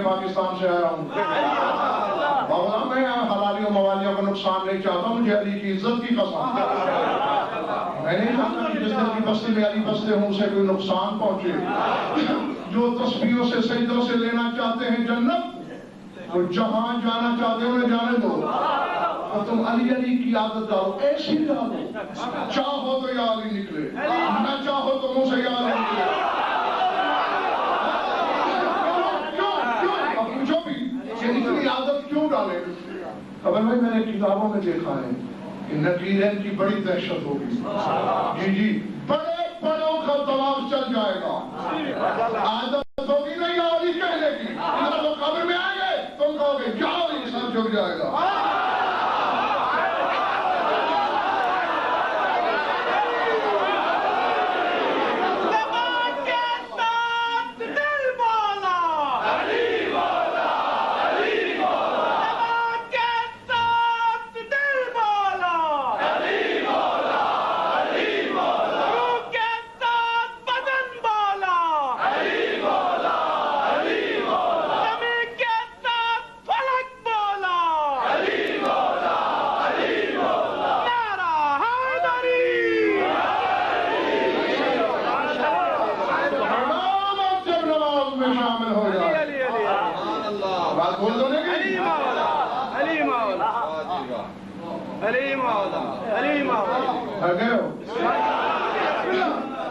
پاکستان سے آیا ہوں. مولا میں حلالیوں موالیوں کو نقصان نہیں چاہتا, مجھے علی کی عزت کی قسم. میں نہیں چاہتا کہ جس دل کی بستی میں علی بستے ہوں اسے کوئی نقصان پہنچے. جو تسبیحوں سے سجدوں سے لینا چاہتے ہیں جنت, وہ جہاں جانا چاہتے ہیں انہیں جانے دو. اور تم علی علی کی عادت ڈالو, ایسی ڈالو, چاہو تو یا علی نکلے, نہ چاہو تو منہ سے یا علی نکلے. کیوں پوچھو بھی کہ اتنی عادت کیوں ڈالے؟ خبر میں نے کتابوں میں دیکھا ہے کہ نکیرین کی بڑی دہشت ہوگی. جی جی, بڑے بڑوں کا دباؤ چل جائے گا. عادت ہوگی نہیں علی کہنے کی, تو قبر میں آئیں گے تم کہو گے کیا علی, سر جھک جائے گا.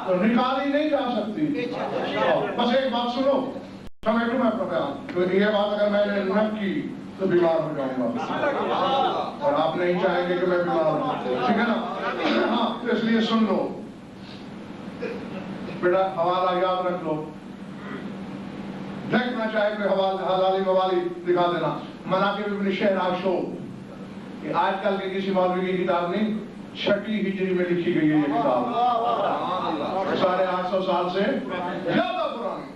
تو نکالی نہیں جا سکتی. بس ایک بات سنو, سمیٹوں میں اپنا بیان. تو یہ بات اگر میں نے نہ کی تو بیمار ہو جاؤں گا, اور آپ نہیں چاہیں گے کہ میں بیمار ہوں, ٹھیک ہے نا؟ ہاں, تو اس لیے سن لو بیٹا, حوالہ یاد رکھ لو. دیکھنا چاہے کوئی حلالی موالی دکھا دینا. مناقب ابن شہراشو, کہ آج کل کے کسی مولوی کی کتاب نہیں, 6 ہجری میں لکھی گئی ہے یہ کتاب. 850 سال سے زیادہ پرانی.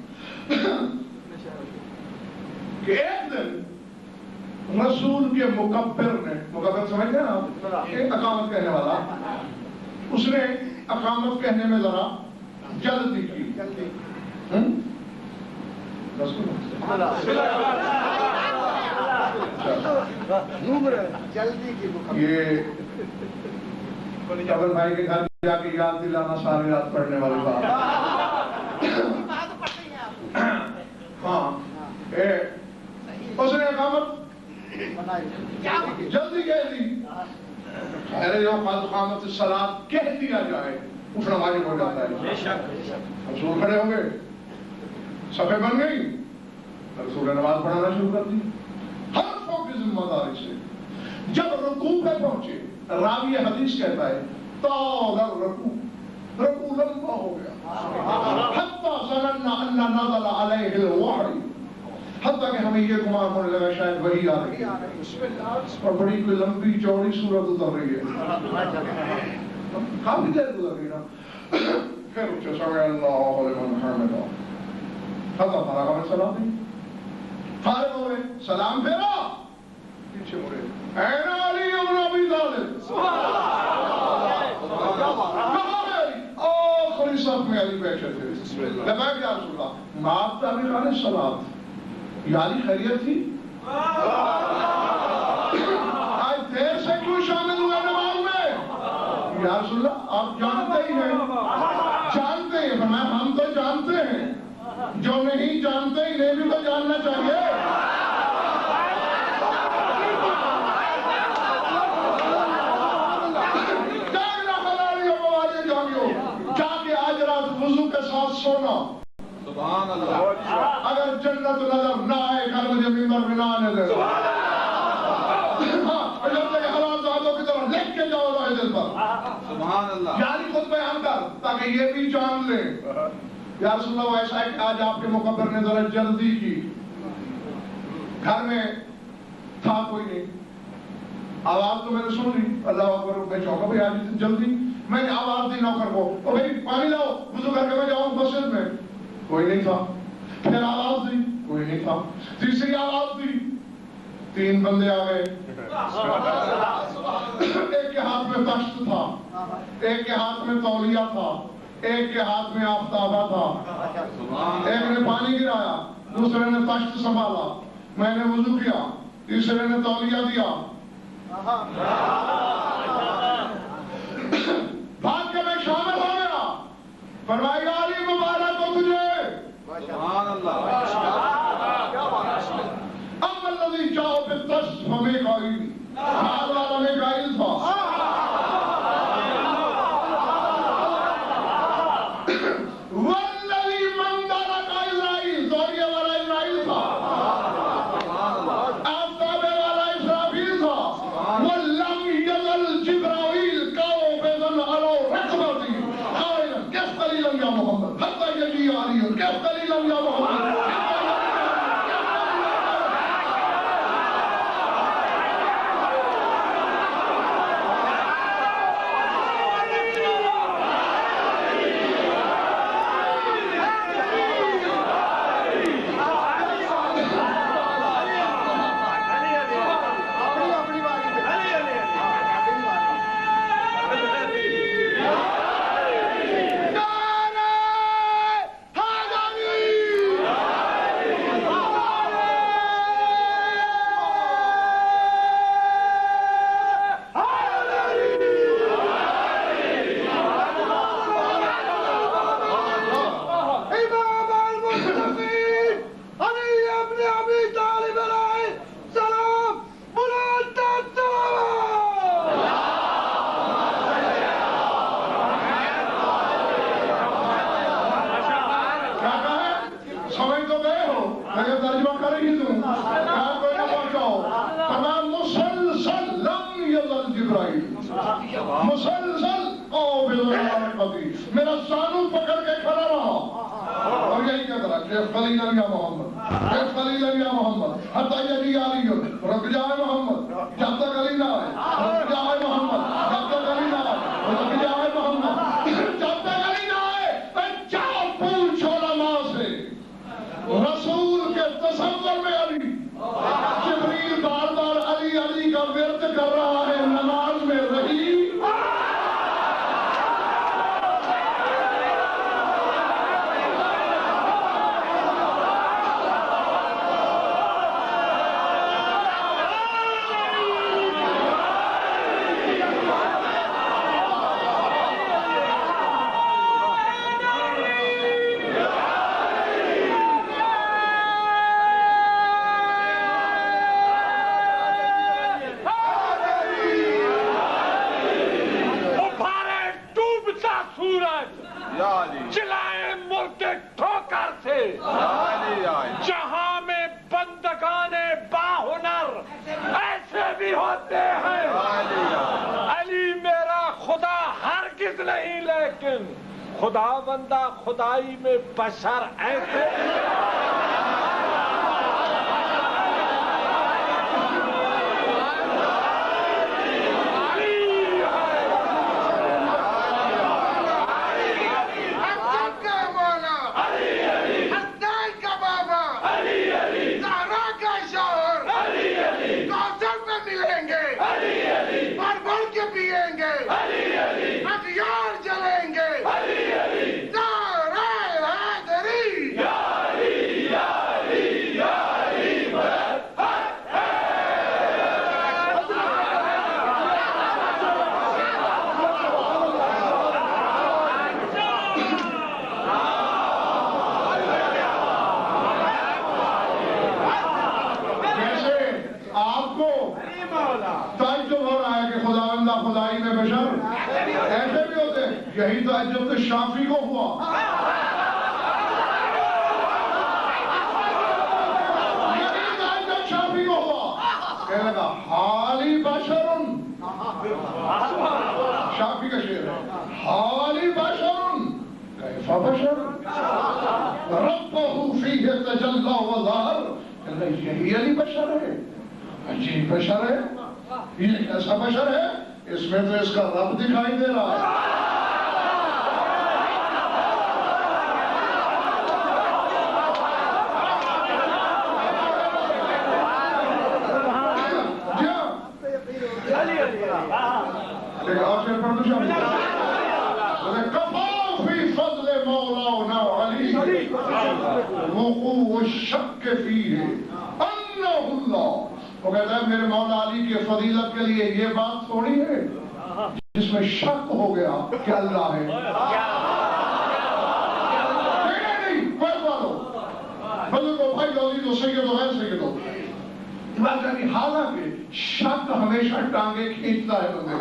کہ ایک دن رسول کے مکبر نے, مکبر سمجھتے ہیں نا, ایک اقامت کہنے والا, اس نے اقامت کہنے میں ذرا جلدی کی. یہ قبر بھائی کے گھر جا کے یاد دلانا سارے رات پڑھنے والی بات. ہاں, اس نے اقامت جلدی کہہ دی. ارے جو اقامت الصلاۃ کہہ دیا جائے اٹھنا واجب ہو جاتا ہے. رسول کھڑے ہو گئے, صفیں بن گئی, رسول نے نماز پڑھانا شروع کر دی حرفوں کی ذمہ داری سے. جب رکوع پہ پہنچے, راوی حدیث کہتا ہے طال الرکوع, رکوع لمبا ہو گیا, حتی ظننا ان نزل علیہ الوحی, حتیٰ کہ ہمیں یہ گمان ہونے لگا شاید وحی آ رہی ہے, اور بڑی کوئی لمبی چوڑی صورت اتر رہی ہے. کافی دیر گزر گئی نا. پھر اچھا سمع اللہ لمن حمدہ, حتیٰ فارغ من صلاۃ, فارغ ہوئے, سلام پھیرا, پیچھے مڑے, این علی ابن ابی طالب, کہاں ہے علی؟ آخری صف میں علی بیٹھے تھے. لبیک یا رسول اللہ, معاف تعبیر علیہ السلام, یا علی خیریت تھی؟ آج دیر سے کیوں شامل ہوئے نماز میں؟ یا رسول اللہ آپ جانتے ہی ہیں, جانتے ہیں. فرمایا ہم تو جانتے ہیں, جو نہیں جانتے انہیں بھی تو جاننا چاہیے. جا کے آج رات وضو کے ساتھ سونا. سبحان اللہ. اگر جنت نظر نہ آئے گھر مجھے ممبر میں نہ آنے دے. جب تک حالات زادوں کی طرح لکھ کے جاؤ رہے دل پر. سبحان اللہ. یعنی خود بیان کر تاکہ یہ بھی جان لیں. یا رسول اللہ ایسا ہے کہ آج آپ کے مقبر نے ذرا جلدی کی, گھر میں تھا کوئی نہیں, آواز تو میں نے سن لی, اللہ اکبر, میں چونکا بھائی آج جلدی. میں نے آواز دی نوکر کو, او بھائی پانی لاؤ, وضو کر کے میں جاؤں مسجد میں. کوئی نہیں تھا. پھر آواز دی, کوئی نہیں تھا. تیسری آواز دی, 3 بندے آ گئے. ایک کے ہاتھ میں تشت تھا, ایک کے ہاتھ میں تولیہ تھا, ایک کے ہاتھ میں آفتابہ تھا. ایک نے پانی گرایا, دوسرے نے تشت سنبھالا، میں نے وضو کیا، تیسرے نے تولیہ دیا، بھاگ کے میں شامل ہو گیا، فرمایا علی مبارک ہو تجھے، سبحان اللہ، اما الذی جاء بالتشت فمیکائیل، مال والا میکائیل تھا، والذی من دارک اسرائیل، تولیہ والا اسرائیل تھا، آفتاب والا اسرافیل تھا، ولم یزل جبرائیل قابضا علی رکبتی قائلا کف قلیلا یا محمد حتی یجی علی کف قلیلا یا محمد. میرا سانو پکڑ کے کھڑا رہا اور یہی کہتا رہا کیف قلیلا یا محمد کیف قلیلا یا محمد حتی یجی علی رک جائے محمد جب تک علی نہ آئے، رک جائے محمد جب تک علی نہ آئے، رک جائے محمد جب تک علی نہ آئے. جاؤ پوچھو علماء سے رسول کے تصور میں علی، جبریل بار بار علی علی کا ورد کر رہا ہے، نماز میں رہی چلائے ملک ٹھوکر سے، جہاں میں بندگان باہنر ایسے بھی ہوتے ہیں. علی میرا خدا ہرگز نہیں، لیکن خدا بندہ خدائی میں بشر ایسے خدائی میں بشر ایسے بھی ہوتے ہیں. یہی تعجب تو شافعی کو ہوا، یہی تعجب شافعی کو ہوا. کہنے لگا حالی بشر، شافعی کا شعر ہے، حالی بشر کیف بشر ربہ فیہ تجلی وظہر. کہنے لگا یہی علی بشر ہے، عجیب بشر ہے، یہ کیسا بشر ہے، اس میں تو اس کا رب دکھائی دے رہا ہے. ایک اور شعر پڑھ دو شاہ، کفا فی فضل مولانا علی وقوع الشک فیہ انہ اللہ، وہ کہتا ہے میرے مولا علی کی فضیلت کے لیے یہ بات تھوڑی ہے جس میں شک ہو گیا کہ اللہ ہے. نہیں کوئی بات بلکہ کو بھائی لوگی تو سید ہو غیر سید ہو. حالانکہ شک ہمیشہ ٹانگیں کھینچتا ہے بندے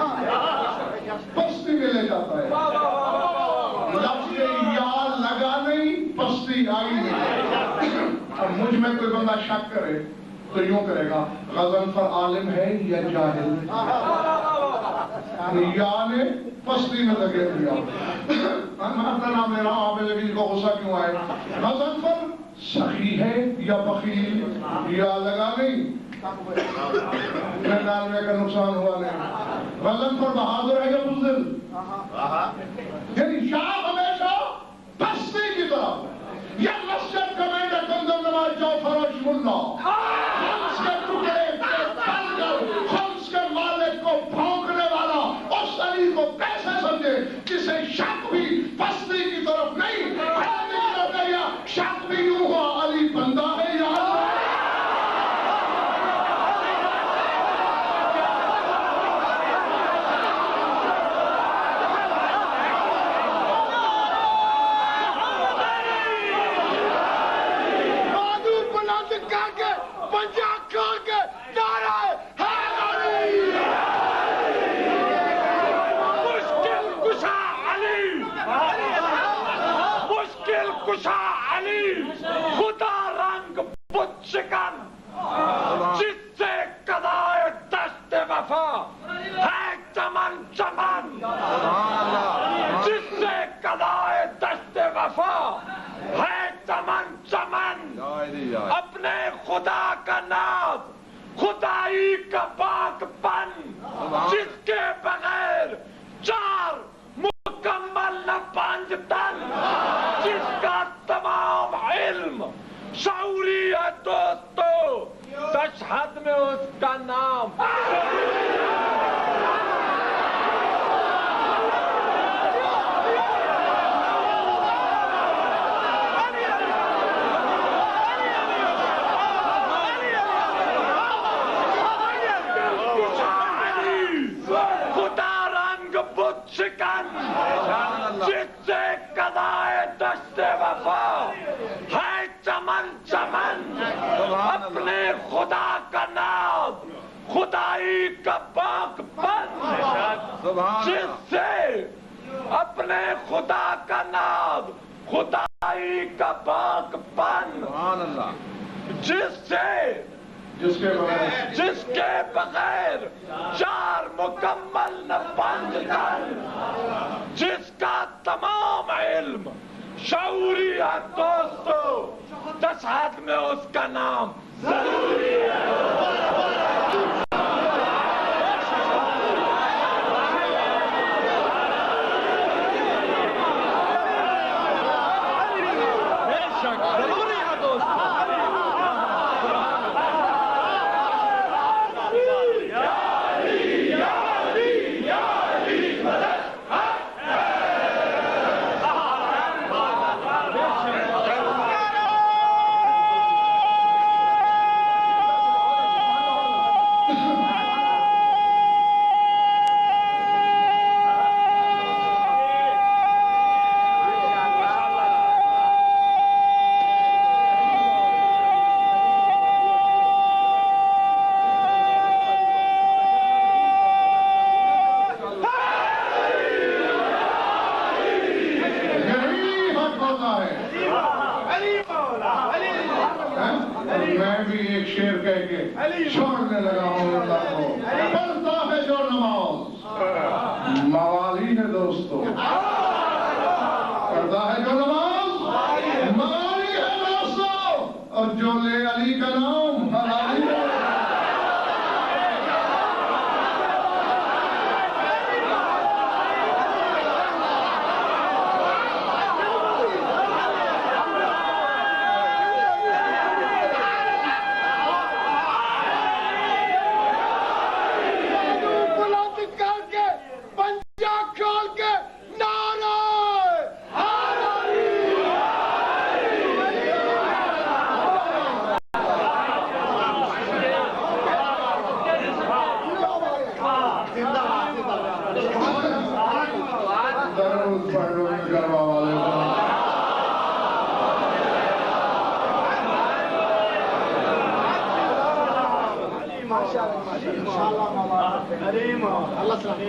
پستی میں لے جاتا ہے. لفظ یا لگا نہیں پستی آئی نہیں. اب مجھ میں کوئی بندہ شک کرے تو یوں کرے گا غضنفر عالم ہے یا جاہل. یا نے پستی میں لگے دیا. میں اپنا نام لے رہا ہوں، آپ لگی کو غصہ کیوں آئے. غضنفر سخی ہے یا بخیل، یا لگا نہیں نکالنے کا نقصان ہوا نہیں. غضنفر بہادر ہے یا بزدل. یعنی شاہ ہمیشہ پستی کی طرف. یا مسجد کمیٹر کندم نماز جاؤ فروش ملا خمس کے ٹکڑے خمس کے مالک کو بھونکنے والا اس علی کو کیسے سمجھے جسے شک بھی پستی کی طرف نہیں. شک بھی یوں ہوا علی بندہ ہے یا اللہ. خدا رنگ بت شکن جس سے قضائے دشت وفا ہے چمن چمن. جس سے قضائے دشت وفا ہے چمن چمن. اپنے خدا کا نام خدائی کا پاک پن جس کے بغیر چار مکمل نہ پانچ تن. جس کا تمام علم شعوری ہے دوستو تشہد میں اس کا نام. خدا رنگ بت شکن جس سے قضائے دشت وفا ہے چمن چمن. اپنے خدا کا نام خدائی کا پاک پن جس سے اپنے خدا کا نام خدائی کا پاک پن جس کے بغیر چار مکمل نہ پانچ تن. جس کا تمام علم شعوری ہے دوستو تشہد میں اس کا نام ضروری ہے. میں بھی ایک شعر کہہ کے چھوڑنے لگا ہوں اللہ کو. پڑھتا ہے جو نماز موالین دوستو، پڑھتا ہے جو نماز موالین ہے دوستو، اور جو لے علی کا نام حلالی ہے. کھول کے پنجہ کھول کے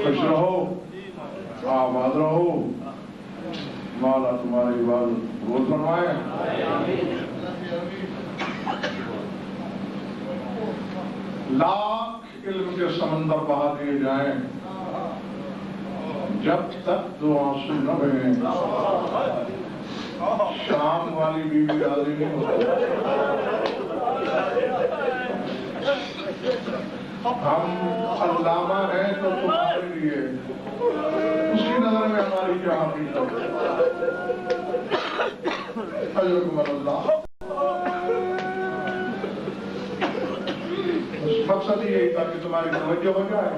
خوش رہو، آباد رہو، مولا تمہاری عبادت قبول فرمائے۔ لاکھ علم کے سمندر بہا دیے جائیں، جب تک دو آنسو نہ بہیں شام والی بیوی راضی نہیں ہوتی۔ ہم علامہ ہیں تو تمہارے لیے اس کی نظر میں ہماری کیا حقیقت ہے؟ حضرت اللہ مقصد یہی تھا کہ تمہاری توجہ ہو جائے۔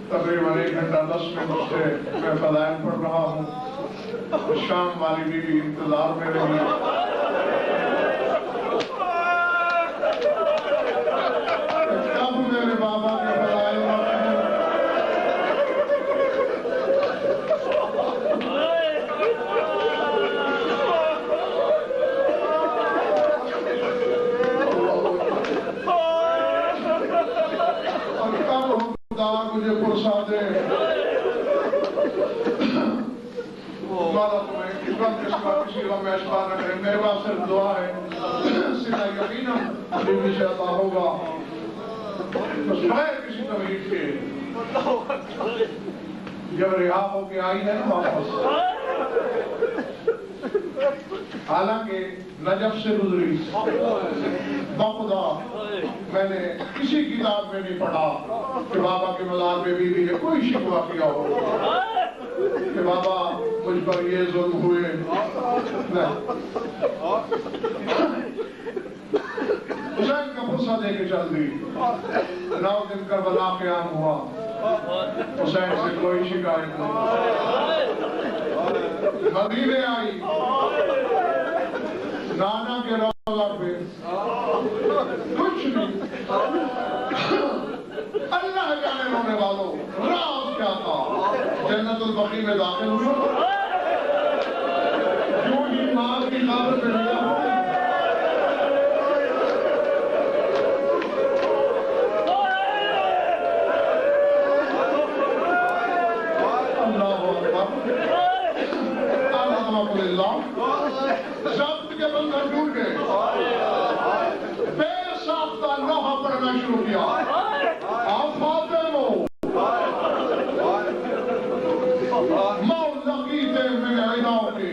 تقریباً 1 گھنٹہ 10 منٹ سے میں فضائل پڑھ رہا ہوں، شام والی بیوی انتظار میں رہی۔ کب میرے بابا کے فضائل مجھے پرسا دے۔ مولا تمہیں اس وقت کسی غم میں اشبار نہ کرے۔ میرے پاس صرف دعا ہے، صلہ یقینا بیوی سے عطا ہوگا، بس بغیر کسی تمہید کے۔ جب رہا ہو کے آئی ہے نا واپس، حالانکہ نجف سے گزری، بخدا میں نے کسی کتاب میں نہیں پڑھا کہ بابا کے مزار پہ بیوی نے کوئی شکوہ کیا ہو کہ بابا مجھ پر یہ ظلم ہوئے۔ حسین کا پرسہ دے کے چل دی، 9 دن کربلا قیام ہوا، حسین سے کوئی شکایت نہیں۔ مدینے آئی، نانا کے روضہ پہ کچھ نہیں، اللہ جانے رونے والوں راز کیا تھا۔ جنت البقیع میں داخل ہوئے، کیوں ہی ماں کی قبر پہ لیا ہو۔ ضبط کے بندر ٹوٹ گئے، بے ساختہ لوہا پڑھنا شروع کیا۔ مولاقیتے من علاقے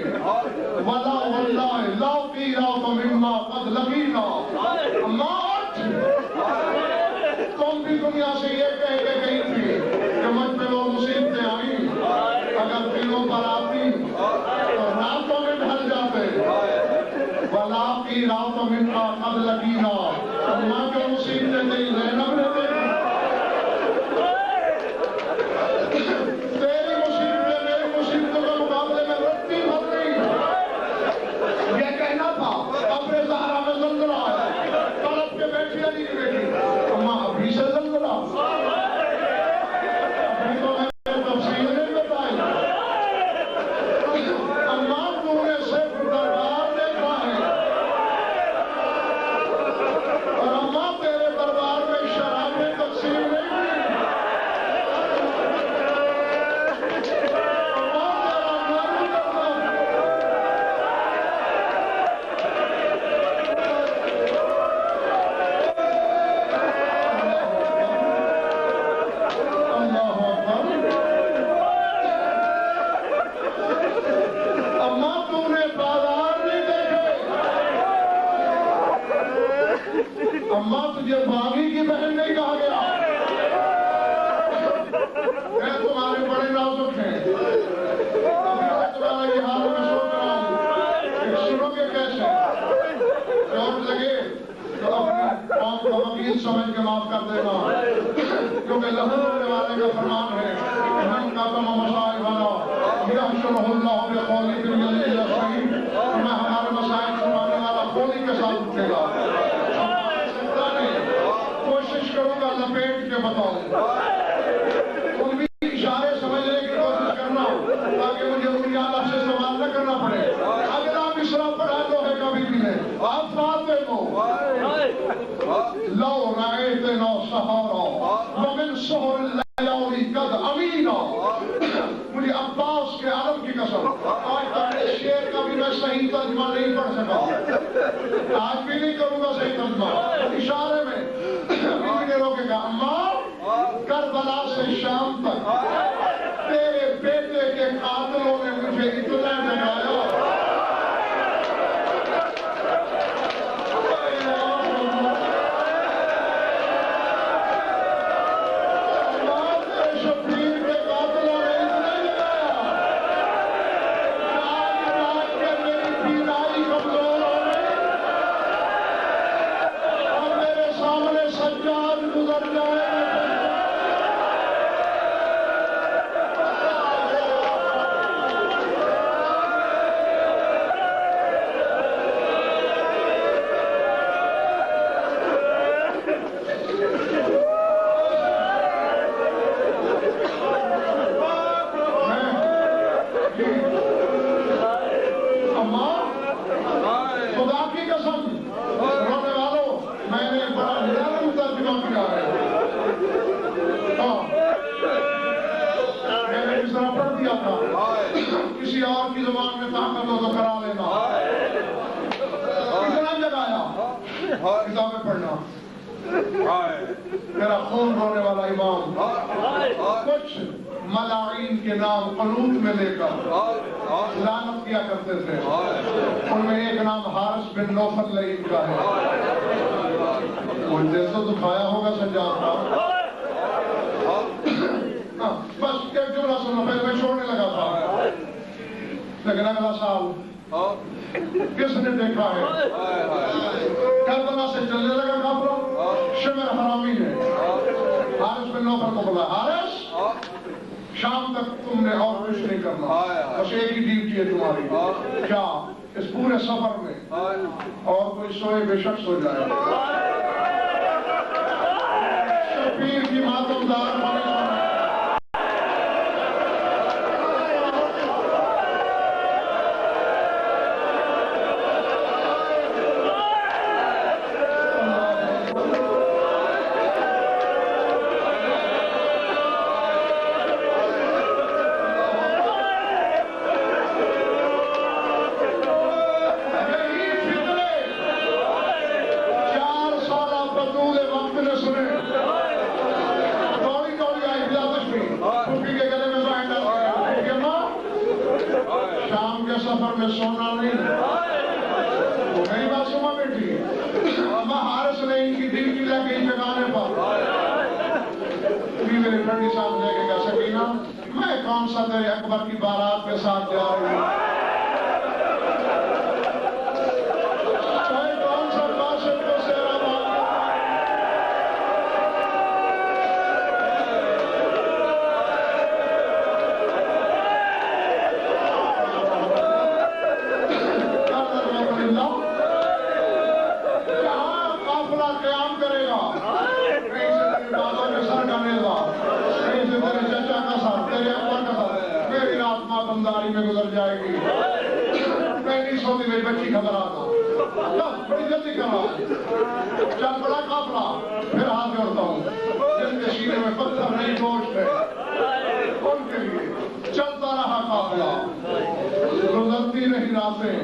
ولا واللہ لاقی راؤت مما قد لقینا۔ مات تم بھی دنیا سے یہ کہہ کے گئی تھی کہ مجھ پہ وہ مصیبتیں آئیں، اگر دلوں پر آتی تو راتوں میں ڈھل جاتے۔ ولاقی راؤت مما قد لقینا، ماں جو مصیبتیں دی زینب نے دیکھی، اماں تجھے باغی کی بہن نہیں کہا گیا، میں تمہارے بڑے نازک ہیں۔ ابھی میں تمہارا یہ حال میں سوچ رہا ہوں کہ سنو گے کیسے؟ چوٹ لگے تو اپنی قوم کو وکیل سمجھ کے معاف کر دینا، کیونکہ لہو ہونے والے کا فرمان ہے کہ من قدم مصائبنا یحشرہ اللہ بقولی بالیل الصغیر، میں ہمارے مسائل سنانے والا قولی کے ساتھ اٹھے گا۔ کوشش کروں گا لپیٹ کے بتاؤں، تم بھی اشارے سمجھنے کی کوشش کرنا تاکہ مجھے ان اللہ سے سوال نہ کرنا پڑے۔ اگر آپ اسلام پڑھا تو ہے کبھی بھی نہیں، آپ فاتح ہو۔ سہارا ومن سہر اللیالی قد امینا. مجھے عباس کے عالم کی قسم آج تک شعر کا بھی میں صحیح ترجمہ نہیں پڑھ سکا, آج بھی نہیں کروں گا صحیح ترجمہ. اشارے میں بیوی نے روکے گا اماں کربلا سے شام تک تیرے بیٹے کے قاتلوں نے مجھے اتنا جگایا. کسی اور کی زبان میں طاقت ہو تو کرا لینا. اتنا جگایا کتابیں پڑھنا. میرا خون رونے والا امام کچھ ملاعین کے نام قنوت میں لے کر لعنت کیا کرتے تھے. ان میں ایک نام حارث بن نوفل لعین کا ہے. وہ جیسا تو کھایا ہوگا سجاد کا. بس ایک جملہ سنو, پہلے میں چھوڑنے لگا تھا لیکن اگلا سال کس نے دیکھا ہے کربلا سے چلنے لگا کافر. شمر حرامی نے حارث بن نوفل کو بولا, حارث شام تک تم نے اور کچھ نہیں کرنا, بس ایک ہی ڈیوٹی ہے تمہاری. کیا اس پورے سفر میں اور کوئی سوئے بے شخص ہو جائے شبیر کی ماتمدار سفر میں سونا نہیں. وہ میری بات سما بیٹھی اما حارث نے ان کی ڈیوٹی لے گئی جگانے پر. میرے ٹھنڈی صاحب لے کے کہا سکینہ میں کون سا تیرے اکبر کی بارات کے ساتھ جا رہی ہوں, میں کون سا قاسم کو سیرا میں گزر جائے گی. میں نہیں سوتی, میری بچی خبر آتا بڑی جلدی کرا. چل بڑا قافلہ پھر ہاتھ جوڑتا ہوں جن کے سینے میں پتھر نہیں گوشت ہے ان کے لیے. چلتا رہا قافلہ, گزرتی رہی راتیں,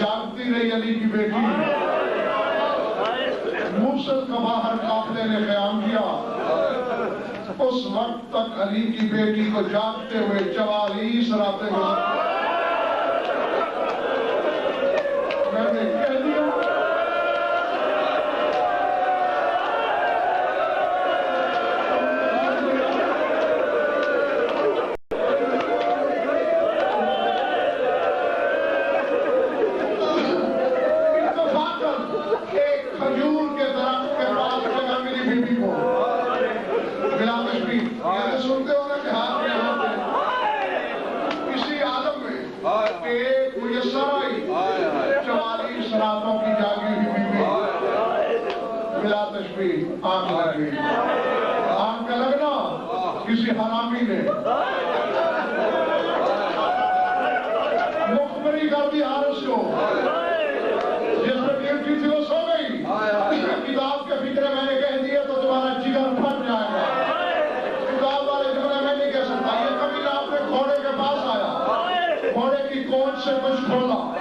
جاگتی رہی علی کی بیٹی. موصل کا باہر قافلے نے قیام کیا. اس وقت تک علی کی بیٹی کو جاگتے ہوئے 44 راتیں گزر. میں نے کہہ دیا اتفاقاً ایک کھجور کے درخت کے پاس جگہ میری بیٹی کو سنتے ہو نا کہ ہاتھ میں کسی عالم میں ایک میسر آئی 44 راتوں کی جاگی ہوئی بیوی بلا تشبیہ آنکھ لگی. آنکھ کا لگنا کسی حرامی نے مخبری کر دی حارث کو, جس میں ڈیوٹی تھی وہ سو گئی. کتاب کے فکرے میں نے کہہ دیا تو تمہارا سے کچھ کھولا